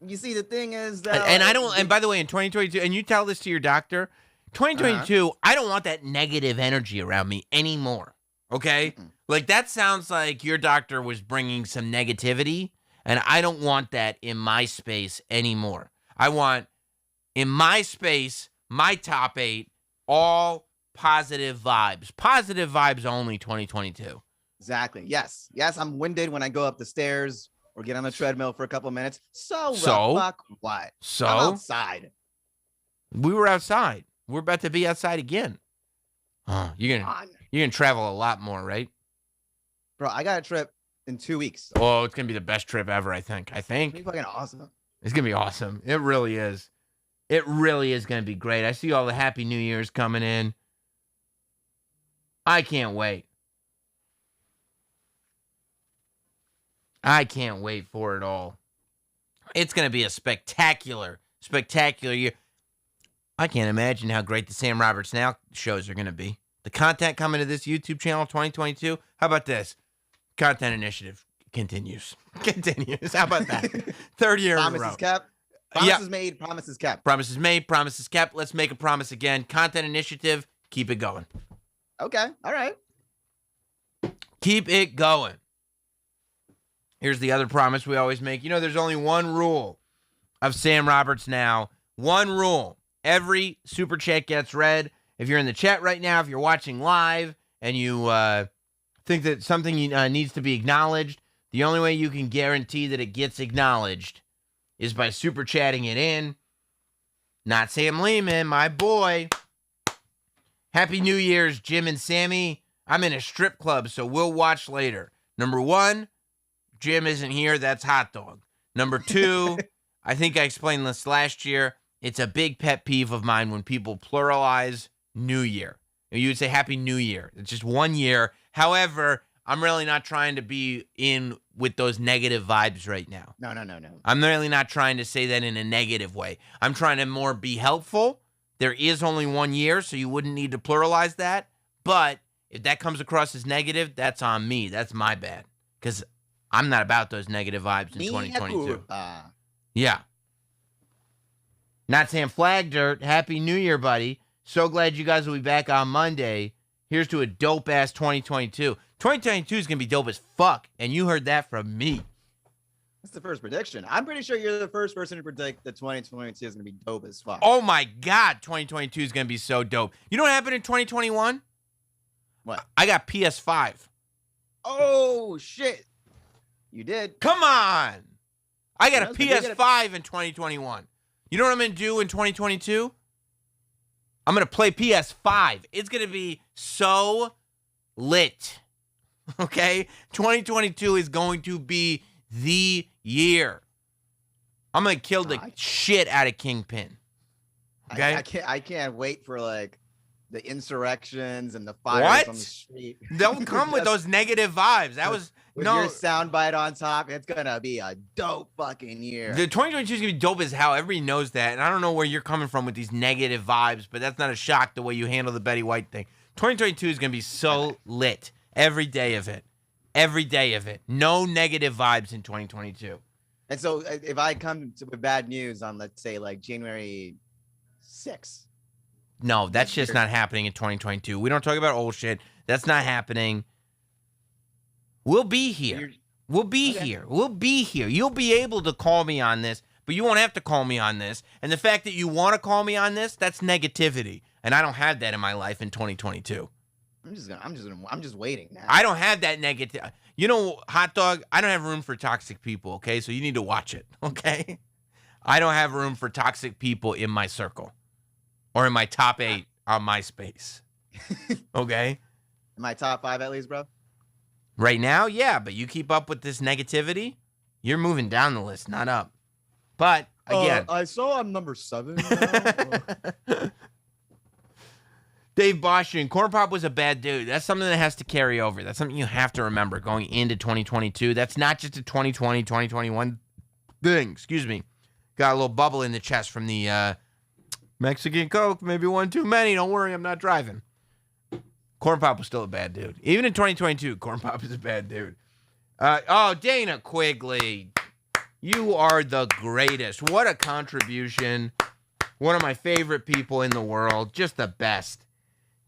You see, the thing is that, And I don't. And by the way, in 2022, and you tell this to your doctor, 2022, I don't want that negative energy around me anymore. Okay, like that sounds like your doctor was bringing some negativity, and I don't want that in my space anymore. I want in my space, my top 8, all positive vibes. Positive vibes only. 2022. Exactly. Yes. Yes. I'm winded when I go up the stairs or get on the treadmill for a couple minutes. So the fuck what? So I'm outside. we were outside. We're about to be outside again. You're gonna travel a lot more, right? Bro, I got a trip in 2 weeks. Oh, it's gonna be the best trip ever. I think. It's gonna be fucking awesome. It's gonna be awesome. It really is. It really is gonna be great. I see all the Happy New Year's coming in. I can't wait. I can't wait for it all. It's going to be a spectacular year. I can't imagine how great the Sam Roberts Now shows are going to be. The content coming to this YouTube channel 2022, how about this? Content initiative continues. How about that? Third year in a row. Promises kept. Promises made, promises kept. Promises made, promises kept. Let's make a promise again. Content initiative, keep it going. Okay, all right. Keep it going. Here's the other promise we always make. You know, there's only one rule of Sam Roberts Now. One rule. Every super chat gets read. If you're in the chat right now, if you're watching live and you think that something needs to be acknowledged, the only way you can guarantee that it gets acknowledged is by super chatting it in. Not Sam Lehman, my boy. Happy New Year's, Jim and Sammy. I'm in a strip club, so we'll watch later. Number 1, Jim isn't here. That's hot dog. Number 2, I think I explained this last year. It's a big pet peeve of mine when people pluralize New Year. You would say Happy New Year. It's just 1 year. However, I'm really not trying to be in with those negative vibes right now. No. I'm really not trying to say that in a negative way. I'm trying to more be helpful. There is only 1 year, so you wouldn't need to pluralize that. But if that comes across as negative, that's on me. That's my bad. Because I'm not about those negative vibes in 2022. Yeah. Not Sam Flag Dirt. Happy New Year, buddy. So glad you guys will be back on Monday. Here's to a dope-ass 2022. 2022 is going to be dope as fuck, and you heard that from me. That's the first prediction. I'm pretty sure you're the first person to predict that 2022 is going to be dope as fuck. Oh, my God. 2022 is going to be so dope. You know what happened in 2021? What? I got PS5. Oh, shit. You did. Come on. I got a PS5 in 2021. You know what I'm going to do in 2022? I'm going to play PS5. It's going to be so lit. Okay? 2022 is going to be the year. I'm going to kill the shit out of Kingpin. Okay? I can't wait for like the insurrections and the fires on the street. They'll come with those negative vibes. That was with your soundbite on top. It's gonna be a dope fucking year. The 2022 is gonna be dope as hell. Everybody knows that, and I don't know where you're coming from with these negative vibes, but that's not a shock the way you handle the Betty White thing. 2022 is gonna be so lit every day of it. Every day of it. No negative vibes in 2022. And so, if I come with bad news on, let's say, like January 6th. No, that's just not happening in 2022. We don't talk about old shit. That's not happening. We'll be here. We'll be here. We'll be here. You'll be able to call me on this, but you won't have to call me on this. And the fact that you want to call me on this, that's negativity. And I don't have that in my life in 2022. I'm just waiting now. I don't have that negative. You know, hot dog, I don't have room for toxic people, okay? So you need to watch it, okay? I don't have room for toxic people in my circle. Or in my top 8 on MySpace. Okay? In my top 5 at least, bro? Right now, yeah. But you keep up with this negativity, you're moving down the list, not up. But, again. I saw I'm number 7. Dave Boshin, Corn Pop was a bad dude. That's something that has to carry over. That's something you have to remember going into 2022. That's not just a 2020, 2021 thing. Excuse me. Got a little bubble in the chest from the... Mexican Coke, maybe one too many. Don't worry, I'm not driving. Corn Pop was still a bad dude. Even in 2022, Corn Pop is a bad dude. Dana Quigley. You are the greatest. What a contribution. One of my favorite people in the world. Just the best.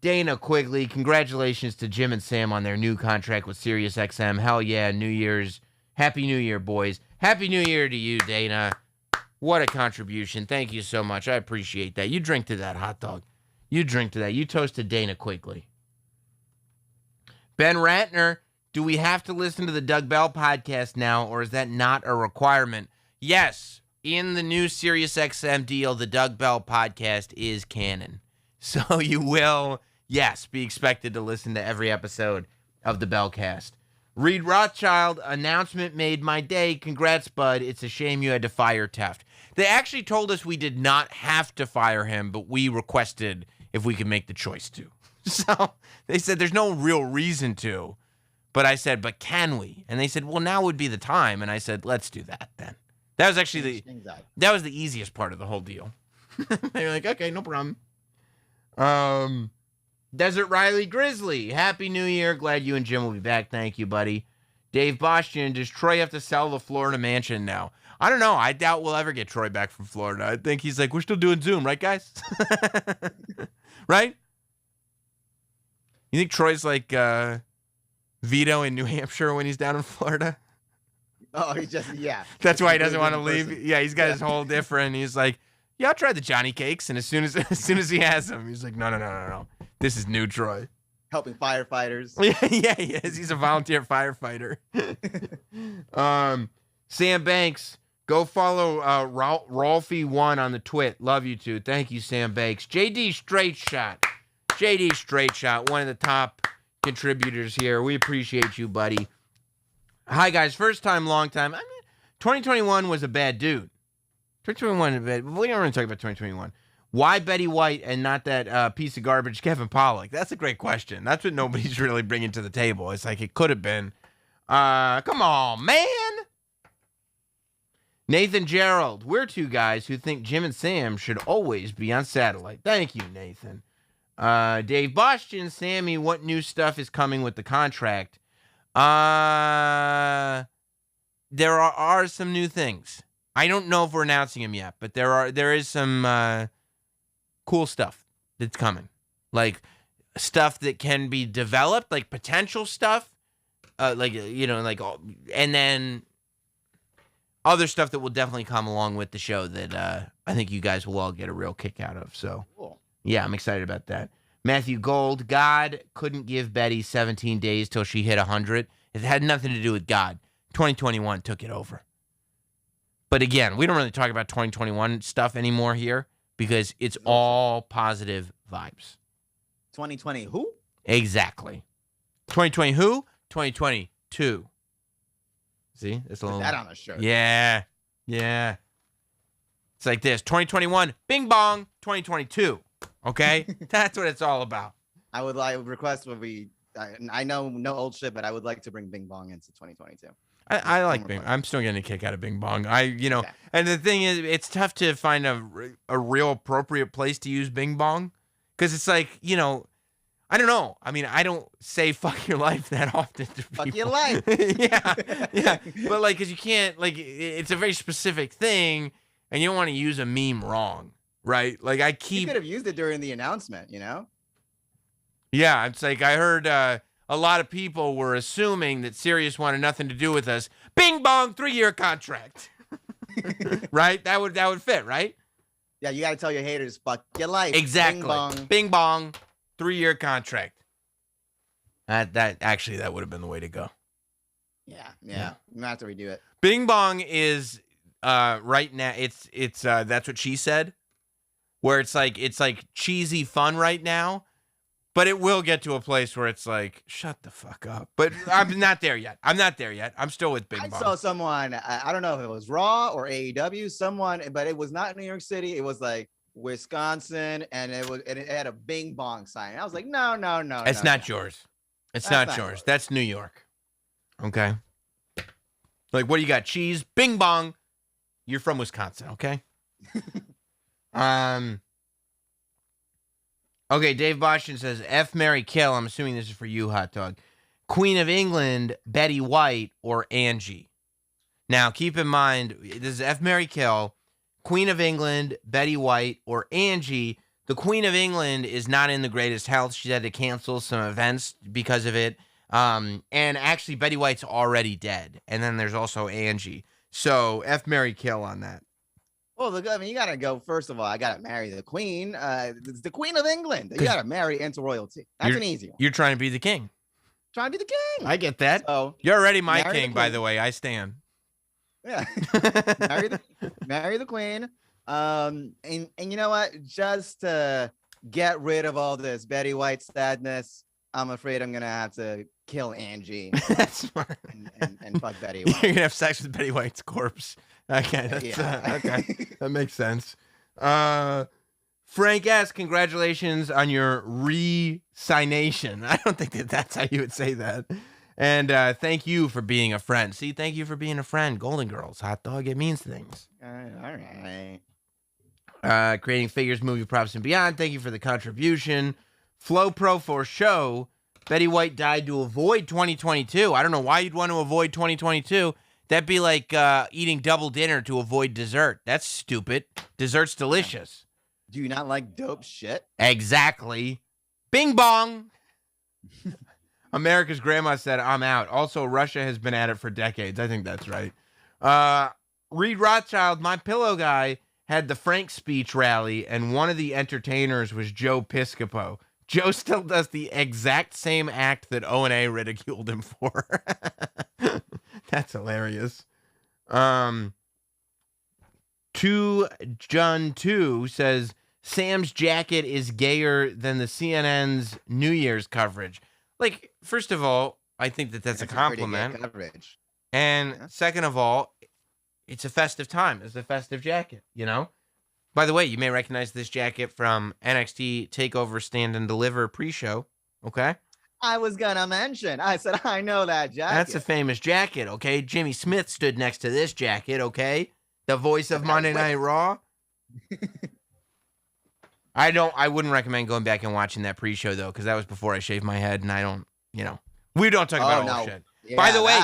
Dana Quigley, congratulations to Jim and Sam on their new contract with SiriusXM. Hell yeah, New Year's. Happy New Year, boys. Happy New Year to you, Dana. What a contribution. Thank you so much. I appreciate that. You drink to that, hot dog. You drink to that. You toast to Dana Quigley. Ben Ratner, do we have to listen to the Doug Bell podcast now, or is that not a requirement? Yes. In the new SiriusXM deal, the Doug Bell podcast is canon. So you will, yes, be expected to listen to every episode of the Bellcast. Reed Rothschild, announcement made my day. Congrats, bud. It's a shame you had to fire Teft. They actually told us we did not have to fire him, but we requested if we could make the choice to. So they said there's no real reaon to. But I said, but can we? And they said, well, now would be the time. And I said, let's do that then. That was actually that was the easiest part of the whole deal. They were like, okay, no problem. Desert Riley Grizzly, Happy New Year. Glad you and Jim will be back. Thank you, buddy. Dave Bostian, does Troy have to sell the Florida mansion now? I don't know. I doubt we'll ever get Troy back from Florida. I think he's like, we're still doing Zoom, right, guys? Right? You think Troy's like Vito in New Hampshire when he's down in Florida? Oh, he just, yeah. That's why he doesn't want to leave. Yeah, he's got his whole different. He's like, yeah, I'll try the Johnny Cakes. And as soon as he has them, he's like, no. This is new Troy. Helping firefighters. Yeah, he is. He's a volunteer firefighter. Sam Banks, go follow Rolfie1 on the twit. Love you too. Thank you, Sam Banks. JD Straight Shot, one of the top contributors here. We appreciate you, buddy. Hi, guys. First time, long time. I mean, 2021 was a bad dude. 2021 was bad. We don't really talk about 2021. Why Betty White and not that piece of garbage Kevin Pollak? That's a great question. That's what nobody's really bringing to the table. It's like it could have been. Come on, man. Nathan Gerald. We're two guys who think Jim and Sam should always be on satellite. Thank you, Nathan. Dave Bostian, Sammy, what new stuff is coming with the contract? There are some new things. I don't know if we're announcing them yet, but there is some cool stuff that's coming. Like stuff that can be developed, like potential stuff, and then other stuff that will definitely come along with the show that I think you guys will all get a real kick out of. So, cool. Yeah, I'm excited about that. Matthew Gold, God couldn't give Betty 17 days till she hit 100. It had nothing to do with God. 2021 took it over. But again, we don't really talk about 2021 stuff anymore here because it's all positive vibes. 2020 who? Exactly. 2020 who? 2022. See? It's a little... Put that on a shirt. Yeah. It's like this. 2021, bing bong. 2022. Okay? That's what it's all about. I would request I know no old shit, but I would like to bring Bing Bong into 2022. I like Bing. I'm still getting a kick out of Bing Bong. Okay. And the thing is, it's tough to find a real appropriate place to use Bing Bong because it's like, I don't know. I mean, I don't say fuck your life that often to people. Fuck your life. yeah. But because you can't, it's a very specific thing and you don't want to use a meme wrong, right? You could have used it during the announcement, Yeah, it's like I heard a lot of people were assuming that Sirius wanted nothing to do with us. Bing bong, 3-year contract. Right? That would fit, right? Yeah, you got to tell your haters, fuck your life. Exactly. Bing bong, 3-year contract. That would have been the way to go. Yeah. I'm gonna have to redo it. Bing bong is right now. It's that's what she said. Where it's like cheesy fun right now. But it will get to a place where it's like, shut the fuck up. But I'm not there yet. I'm still with Bing Bong. I saw someone, I don't know if it was Raw or AEW, but it was not New York City. It was like Wisconsin, and it had a Bing Bong sign. And I was like, no. It's not yours. It's not yours. That's New York. Okay. Like, what do you got? Cheese? Bing Bong. You're from Wisconsin, okay? Okay, Dave Bostian says, F, Mary, kill. I'm assuming this is for you, Hot Dog. Queen of England, Betty White, or Angie? Now, keep in mind, this is F, Mary, kill. Queen of England, Betty White, or Angie. The Queen of England is not in the greatest health. She had to cancel some events because of it. And actually, Betty White's already dead. And then there's also Angie. So, F, Mary, kill on that. Well, you got to go, first of all, I got to marry the queen. It's the Queen of England. You got to marry into royalty. That's an easy one. You're trying to be the king. Trying to be the king. I get that. So, you're already my king, by the way. I stand. Yeah. marry the queen. And you know what? Just to get rid of all this Betty White sadness, I'm afraid I'm going to have to kill Angie. That's smart. And fuck Betty White. You're going to have sex with Betty White's corpse. Okay, okay. That makes sense. Frank S., congratulations on your re-signation. I don't think that's how you would say that. And thank you for being a friend. See, thank you for being a friend. Golden Girls, hot dog, it means things. All right. Creating figures, movie props, and beyond. Thank you for the contribution. Flow Pro for show. Betty White died to avoid 2022. I don't know why you'd want to avoid 2022. That'd be like eating double dinner to avoid dessert. That's stupid. Dessert's delicious. Do you not like dope shit? Exactly. Bing bong. America's grandma said, I'm out. Also, Russia has been at it for decades. I think that's right. Reed Rothschild, my pillow guy, had the Frank speech rally, and one of the entertainers was Joe Piscopo. Joe still does the exact same act that O&A ridiculed him for. That's hilarious. 2Jun2 says, Sam's jacket is gayer than the CNN's New Year's coverage. Like, first of all, I think that's a compliment. Coverage. And second of all, it's a festive time. It's a festive jacket, you know? By the way, you may recognize this jacket from NXT TakeOver Stand and Deliver pre-show, okay? I was going to mention. I said, I know that jacket. That's a famous jacket, okay? Jimmy Smith stood next to this jacket, okay? The voice of Monday Night Raw. I wouldn't recommend going back and watching that pre-show, though, because that was before I shaved my head, and I don't, we don't talk about all shit. Yeah, by the way,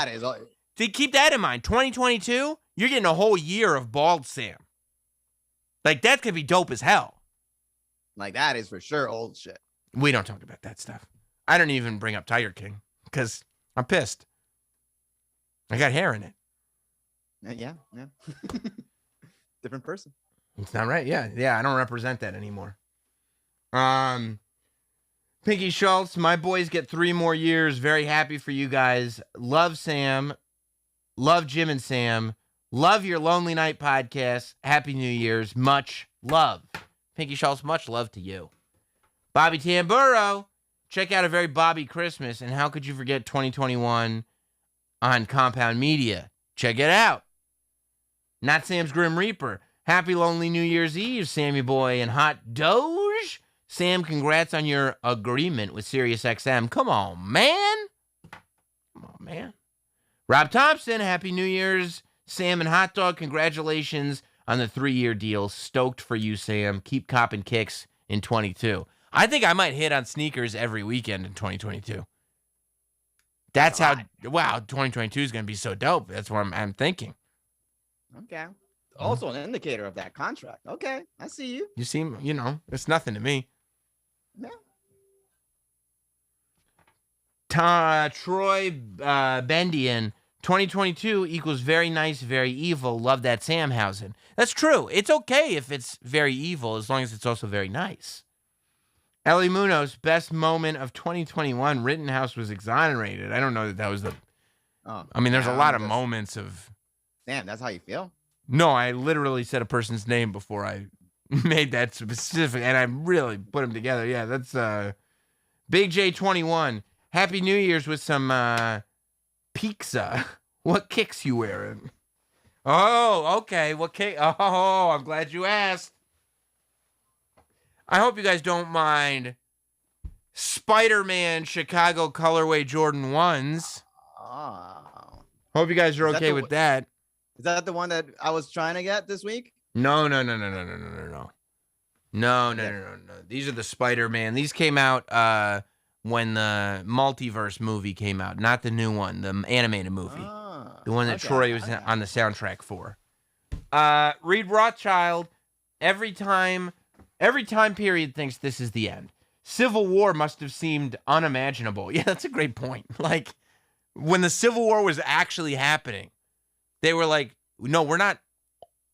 to keep that in mind, 2022, you're getting a whole year of bald Sam. Like, that could be dope as hell. Like, that is for sure old shit. We don't talk about that stuff. I don't even bring up Tiger King, because I'm pissed. I got hair in it. Yeah. Different person. It's not right. Yeah, I don't represent that anymore. Pinky Schultz, my boys get 3 more years. Very happy for you guys. Love Sam. Love Jim and Sam. Love your Lonely Night podcast. Happy New Year's. Much love. Pinky Schultz, much love to you. Bobby Tamburo, check out A Very Bobby Christmas. And how could you forget 2021 on Compound Media? Check it out. Not Sam's Grim Reaper. Happy Lonely New Year's Eve, Sammy Boy and Hot Doge. Sam, congrats on your agreement with SiriusXM. Come on, man. Rob Thompson, Happy New Year's, Sam and Hot Dog. Congratulations on the 3-year deal. Stoked for you, Sam. Keep copping kicks in 22. I think I might hit on sneakers every weekend in 2022. That's how, 2022 is going to be so dope. That's what I'm thinking. Okay. Also an indicator of that contract. Okay, I see you. You seem, it's nothing to me. Yeah. Troy Bendian, 2022 equals very nice, very evil. Love that Samhausen. That's true. It's okay if it's very evil as long as it's also very nice. Ellie Munoz, best moment of 2021. Rittenhouse was exonerated. I don't know that was the... there's a lot of moments of... Damn, that's how you feel? No, I literally said a person's name before I made that specific, and I really put them together. Yeah, that's Big J21. Happy New Year's with some pizza. What kicks you wearing? Oh, okay. What kick? Oh, I'm glad you asked. I hope you guys don't mind Spider-Man Chicago colorway Jordan 1s. Oh. Hope you guys are okay with that. Is that the one that I was trying to get this week? No. No. These are the Spider-Man. These came out when the Multiverse movie came out, not the new one, the animated movie. The one that Troy was on the soundtrack for. Reed Rothschild, every time period thinks this is the end. Civil War must have seemed unimaginable. Yeah, that's a great point. Like, when the Civil War was actually happening, they were like, no, we're not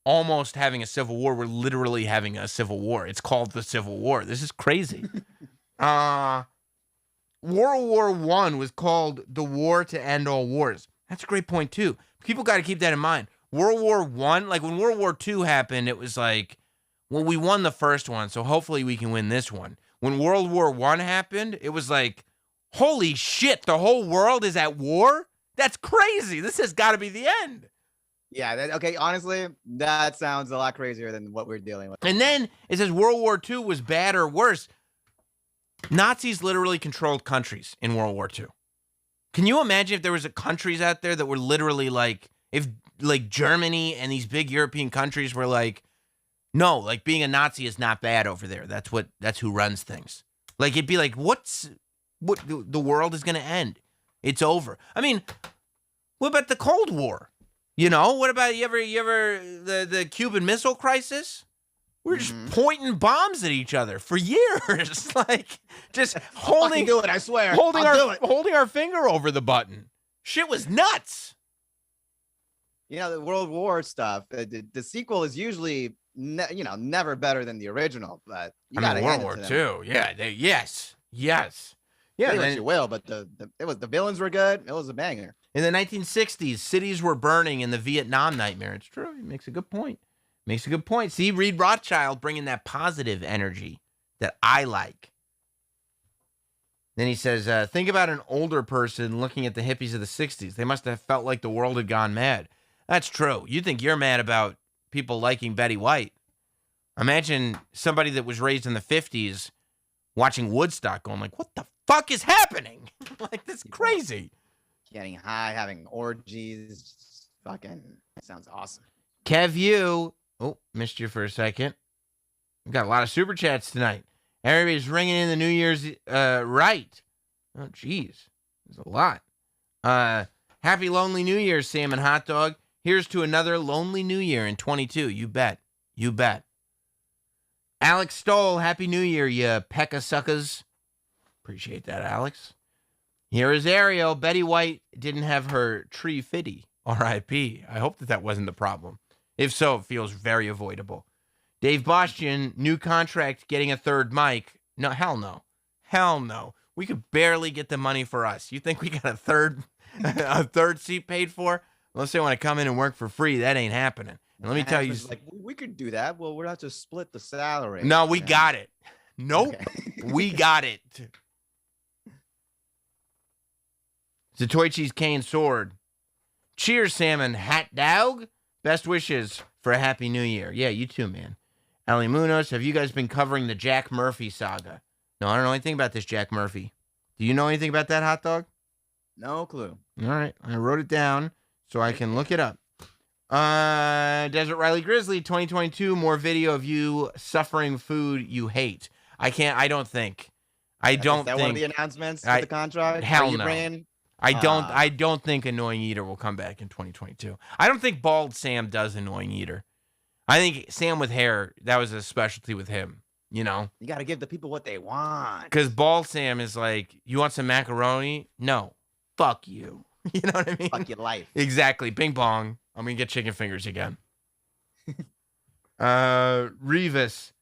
almost having a civil war. We're literally having a civil war. It's called the Civil War. This is crazy. World War I was called the war to end all wars. That's a great point, too. People got to keep that in mind. World War I, like when World War II happened, it was like, well, we won the first one, so hopefully we can win this one. When World War I happened, it was like, holy shit, the whole world is at war? That's crazy. This has got to be the end. Yeah. Okay. Honestly, that sounds a lot crazier than what we're dealing with. And then it says World War II was bad or worse. Nazis literally controlled countries in World War II. Can you imagine if there was countries out there that were literally like, if like Germany and these big European countries were like, no, like being a Nazi is not bad over there. That's who runs things. Like it'd be like, the world is going to end. It's over. I mean, what about the Cold War? You know, what about you ever the Cuban Missile Crisis? We're just pointing bombs at each other for years, like just holding. Do it, I swear. Holding our finger over the button. Shit was nuts. You know, the World War stuff. The sequel is usually, never better than the original. But you got to World War II. Yeah. Yes. Yeah. Then, you will, but the villains were good. It was a banger. In the 1960s, cities were burning in the Vietnam nightmare. It's true. He makes a good point. See, Reed Rothschild bringing that positive energy that I like. Then he says, think about an older person looking at the hippies of the 60s. They must have felt like the world had gone mad. That's true. You think you're mad about people liking Betty White. Imagine somebody that was raised in the 50s watching Woodstock going like, what the fuck is happening? Like, that's crazy. Getting high, having orgies. Fucking sounds awesome. Kev, you. Oh, missed you for a second. We've got a lot of super chats tonight. Everybody's ringing in the New Year's right. Oh, geez. There's a lot. Happy Lonely New Year, Sam and Hot Dog. Here's to another lonely New Year in 22. You bet. Alex Stoll, Happy New Year, you pecka suckers. Appreciate that, Alex. Here is Ariel. Betty White didn't have her tree fitty. R.I.P. I hope that wasn't the problem. If so, it feels very avoidable. Dave Bostian, new contract, getting a third mic. No, hell no. Hell no. We could barely get the money for us. You think we got a third seat paid for? Unless they want to come in and work for free, that ain't happening. And let me tell you, like, we could do that. Well, we're not to split the salary. No, we got it. Nope, okay. We got it. Zatoichi's cane sword. Cheers, Salmon Hat Dog. Best wishes for a happy new year. Yeah, you too, man. Ali Munoz, have you guys been covering the Jack Murphy saga? No, I don't know anything about this Jack Murphy. Do you know anything about that, Hot Dog? No clue. All right, I wrote it down so I can look it up. Desert Riley Grizzly, 2022, more video of you suffering food you hate. I don't think. Is that one of the announcements for the contract? Hell no. I don't think Annoying Eater will come back in 2022. I don't think Bald Sam does Annoying Eater. I think Sam with hair, that was a specialty with him, you know? You got to give the people what they want. Because Bald Sam is like, you want some macaroni? No. Fuck you. You know what I mean? Fuck your life. Exactly. Bing bong. I'm going to get chicken fingers again. Revis.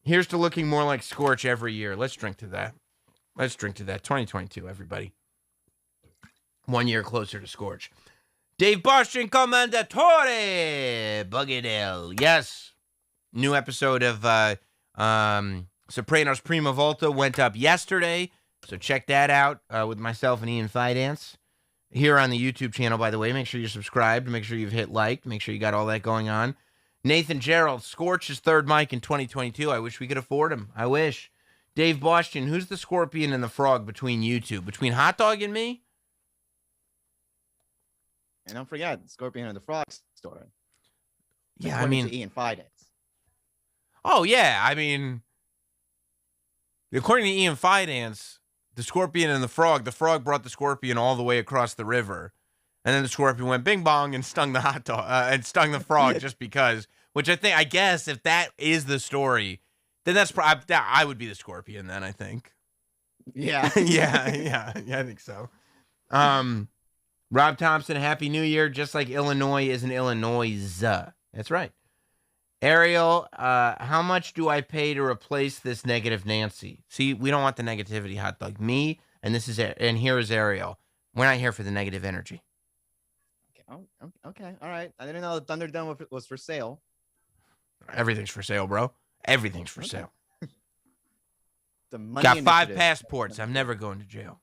Here's to looking more like Scorch every year. Let's drink to that. 2022, everybody. 1 year closer to Scorch. Dave Bostrin Commendatore. Buggedale. Yes. New episode of Sopranos Prima Volta went up yesterday. So check that out with myself and Ian Fidance. Here on the YouTube channel, by the way. Make sure you're subscribed. Make sure you've hit like. Make sure you got all that going on. Nathan Gerald, Scorch's third mic in 2022. I wish we could afford him. I wish. Dave Bostrin, who's the scorpion and the frog between you two? Between Hot Dog and me? And don't forget, Scorpion and the Frog story. Yeah, I mean, Ian Fidance. Oh, yeah. I mean, according to Ian Fidance, the Scorpion and the frog brought the Scorpion all the way across the river. And then the Scorpion went bing bong and stung the hot dog and stung the frog just because, which I guess if that is the story, then I would be the Scorpion then, I think. Yeah. yeah, I think so. Rob Thompson, Happy New Year, just like Illinois is an Illinois. That's right. Ariel, how much do I pay to replace this negative Nancy? See, we don't want the negativity, Hot Dog. Me, and here is Ariel. We're not here for the negative energy. Okay. All right. I didn't know the Thunderdome was for sale. Everything's for sale, bro. Everything's for sale. Got 5 passports. I'm never going to jail.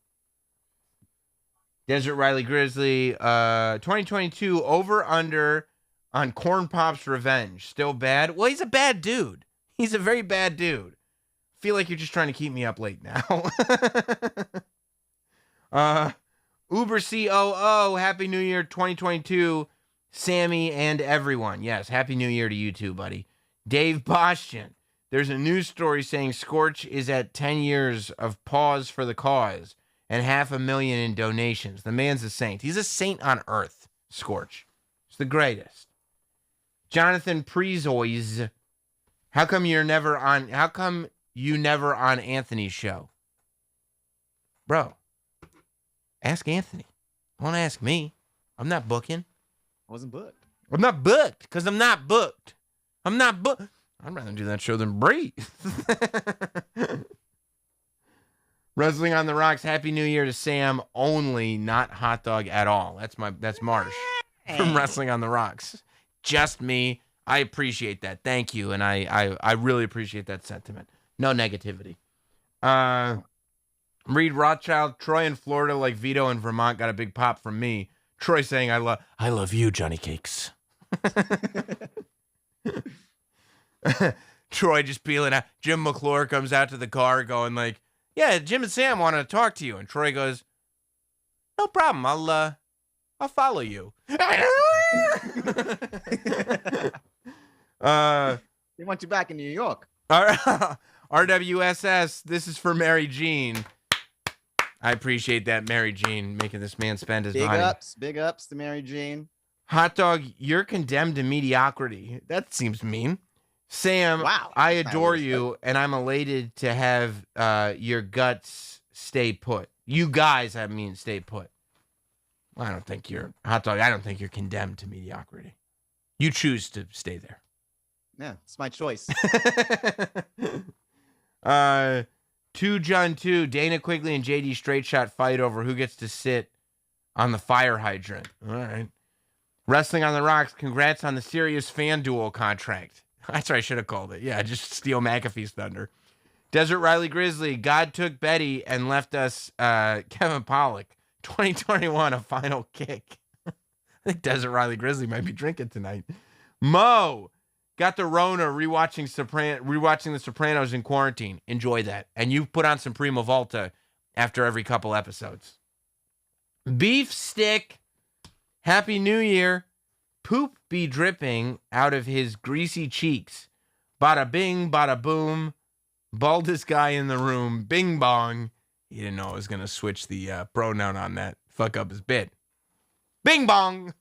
Desert Riley Grizzly, 2022 over under on Corn Pop's revenge. Still bad? Well, he's a bad dude. He's a very bad dude. Feel like you're just trying to keep me up late now. Uber COO, Happy New Year 2022, Sammy and everyone. Yes, Happy New Year to you too, buddy. Dave Bostian, there's a news story saying Scorch is at 10 years of pause for the cause and $500,000 in donations. The man's a saint. He's a saint on earth, Scorch. He's the greatest. Jonathan Prezois, how come you never on Anthony's show? Bro, ask Anthony. Don't ask me. I'm not booking. I wasn't booked. I'm not booked because I'm not booked. I'm not booked. I'd rather do that show than breathe. Wrestling on the Rocks. Happy New Year to Sam only, not hot dog at all. That's Marsh from Wrestling on the Rocks. Just me. I appreciate that. Thank you. And I really appreciate that sentiment. No negativity. Reed Rothschild, Troy in Florida, like Vito in Vermont, got a big pop from me. Troy saying, I love you, Johnny Cakes. Troy just peeling out. Jim McClure comes out to the car going like, yeah, Jim and Sam want to talk to you. And Troy goes, no problem. I'll follow you. They want you back in New York. RWSS, this is for Mary Jean. I appreciate that, Mary Jean, making this man spend his money. Big ups to Mary Jean. Hot dog, you're condemned to mediocrity. That seems mean. Sam, wow, I adore you, and I'm elated to have your guts stay put. You guys, I mean, stay put. I don't think you're condemned to mediocrity. You choose to stay there. Yeah, it's my choice. 2 John 2, Dana Quigley and JD Straight Shot fight over who gets to sit on the fire hydrant. All right. Wrestling on the Rocks, congrats on the Sirius FanDuel contract. That's what I should have called it. Yeah, just steal McAfee's thunder. Desert Riley Grizzly, God took Betty and left us Kevin Pollak. 2021, a final kick. I think Desert Riley Grizzly might be drinking tonight. Mo, got the Rona rewatching The Sopranos in quarantine. Enjoy that. And you put on some Prima Volta after every couple episodes. Beef Stick, Happy New Year. Poop be dripping out of his greasy cheeks. Bada bing, bada boom. Baldest guy in the room. Bing bong. He didn't know I was going to switch the pronoun on that. Fuck up his bit. Bing bong.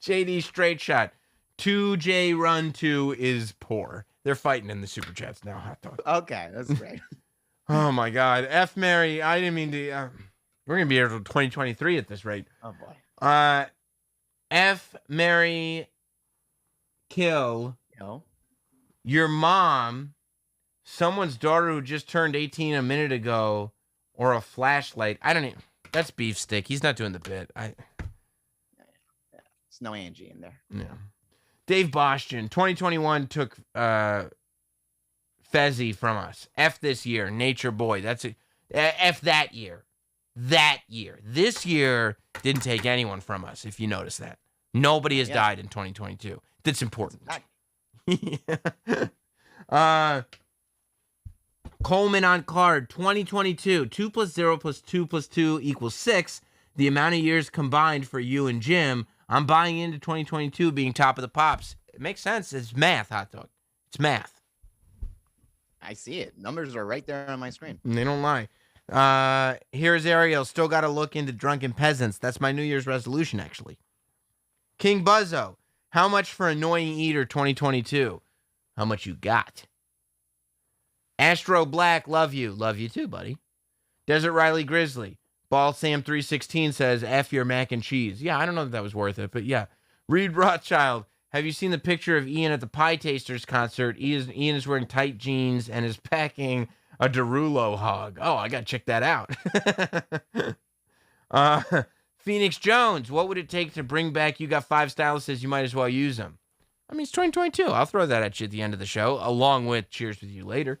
JD Straight Shot. 2J Run 2 is poor. They're fighting in the super chats now. Hot dog. Okay, that's great. Oh my God. F Mary. I didn't mean to. We're going to be here until 2023 at this rate. Oh boy. F Mary Kill. No. Your mom, someone's daughter who just turned 18 a minute ago, or a flashlight. I don't even. That's Beef Stick. He's not doing the bit. There's no Angie in there. Yeah. Dave Bostian, 2021 took Fezzy from us. F this year, Nature Boy. That's a F that year. That year. This year didn't take anyone from us, if you notice that. Nobody has died in 2022. That's important. Coleman on card, 2022. 2 + 0 + 2 + 2 = 6. The amount of years combined for you and Jim. I'm buying into 2022 being top of the pops. It makes sense. It's math, Hot Dog. It's math. I see it. Numbers are right there on my screen. And they don't lie. Here's Ariel. Still got to look into drunken peasants. That's my New Year's resolution, actually. King Buzzo. How much for Annoying Eater 2022? How much you got? Astro Black. Love you. Love you too, buddy. Desert Riley Grizzly. Ball Sam 316 says, F your mac and cheese. Yeah, I don't know if that was worth it, but yeah. Reed Rothschild. Have you seen the picture of Ian at the Pie Tasters concert? Ian is wearing tight jeans and is packing a Derulo hog. Oh, I got to check that out. Phoenix Jones. What would it take to bring back You Got 5 Stylists? You might as well use them. I mean, it's 2022. I'll throw that at you at the end of the show, along with Cheers with You later.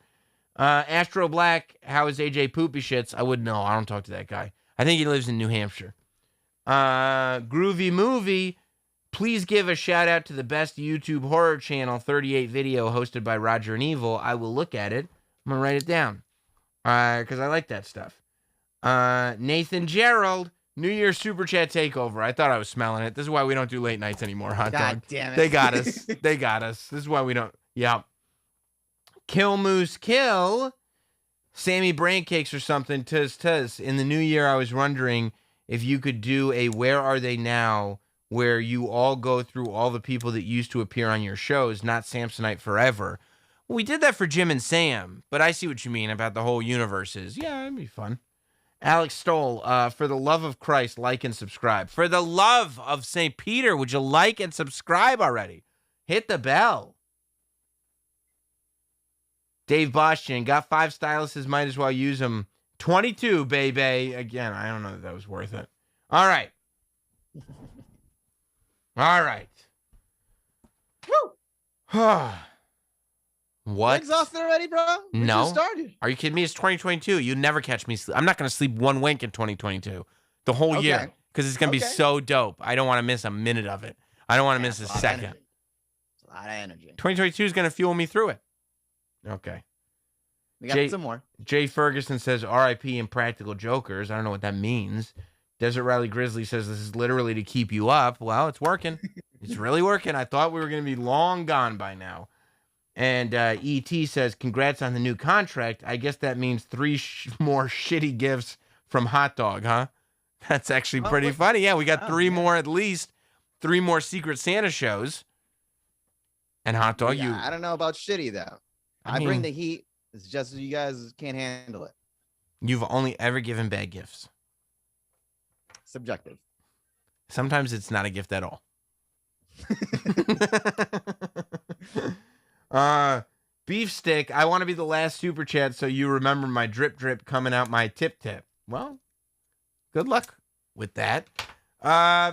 Astro Black. How is AJ Poopy Shits? I wouldn't know. I don't talk to that guy. I think he lives in New Hampshire. Groovy Movie. Please give a shout out to the best YouTube horror channel, 38 Video, hosted by Roger and Evil. I will look at it. I'm going to write it down because I like that stuff. Nathan Gerald, New Year's Super Chat Takeover. I thought I was smelling it. This is why we don't do late nights anymore, Hot Dog. God damn it. They got us. They got us. This is why we don't. Yeah. Kill Moose Kill. Sammy Braincakes or something. Tuz. In the new year, I was wondering if you could do a Where Are They Now, where you all go through all the people that used to appear on your shows, not Samsonite Forever. Well, we did that for Jim and Sam, but I see what you mean about the whole universes. Yeah, it'd be fun. Alex Stoll, for the love of Christ, like and subscribe. For the love of St. Peter, would you like and subscribe already? Hit the bell. Dave Bostian, got 5 styluses, might as well use them. 22, baby. Again, I don't know if that was worth it. All right. All right. Woo! What? Exhausted already, bro? We No. just started. Are you kidding me? It's 2022. You never catch me sleep. I'm not going to sleep one wink in 2022. The whole year. Because it's going to be so dope. I don't want to miss a minute of it. I don't want to miss a second. It's a lot of energy. 2022 is going to fuel me through it. Okay. We got some more. Jay Ferguson says RIP Impractical Jokers. I don't know what that means. Desert Rally Grizzly says this is literally to keep you up. Well, it's working. It's really working. I thought we were going to be long gone by now. And E.T. says, congrats on the new contract. I guess that means 3 more shitty gifts from Hot Dog, huh? That's actually pretty funny. Yeah, we got 3 more at least. 3 more Secret Santa shows. And Hot Dog, Yeah, I don't know about shitty, though. I mean, bring the heat. It's just you guys can't handle it. You've only ever given bad gifts. Subjective. Sometimes it's not a gift at all. Beef Stick, I want to be the last super chat so you remember my drip drip coming out my tip tip. Well, good luck with that.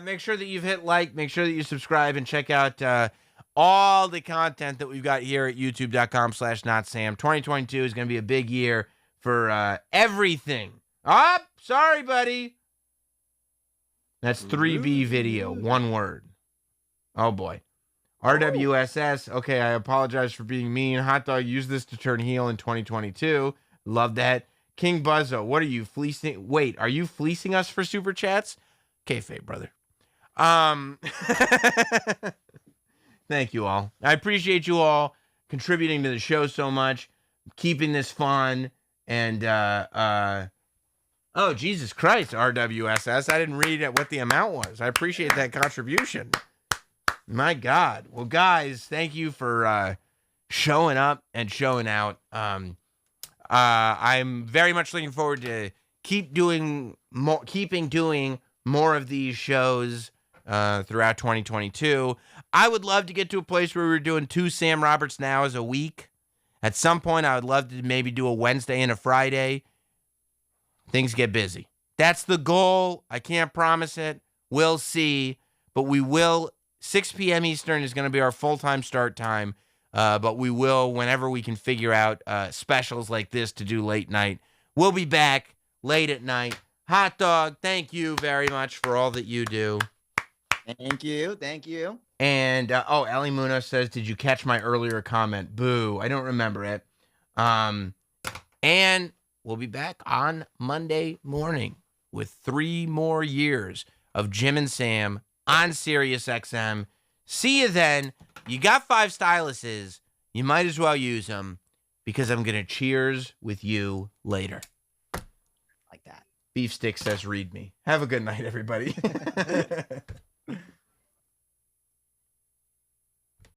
Make sure that you've hit like, make sure that you subscribe, and check out all the content that we've got here at youtube.com/notsam. 2022 is going to be a big year for everything. Oh, sorry, buddy. That's 3B video, one word. Oh, boy. RWSS, okay, I apologize for being mean. Hot Dog, use this to turn heel in 2022. Love that. King Buzzo, what are you fleecing? Wait, are you fleecing us for super chats? Kayfabe, brother. Thank you all. I appreciate you all contributing to the show so much, keeping this fun, and, oh, Jesus Christ, RWSS. I didn't read what the amount was. I appreciate that contribution. My God. Well, guys, thank you for showing up and showing out. I'm very much looking forward to keeping doing more of these shows throughout 2022. I would love to get to a place where we're doing 2 Sam Roberts Nows a week. At some point, I would love to maybe do a Wednesday and a Friday. Things get busy. That's the goal. I can't promise it. We'll see. But we will. 6 p.m. Eastern is going to be our full-time start time. But we will, whenever we can figure out specials like this to do late night. We'll be back late at night. Hot Dog, thank you very much for all that you do. Thank you. Thank you. And, Ellie Munoz says, did you catch my earlier comment? Boo. I don't remember it. And we'll be back on Monday morning with 3 more years of Jim and Sam on SiriusXM. See you then. You got 5 styluses. You might as well use them because I'm going to cheers with you later. Like that. Beef Stick says, read me. Have a good night, everybody.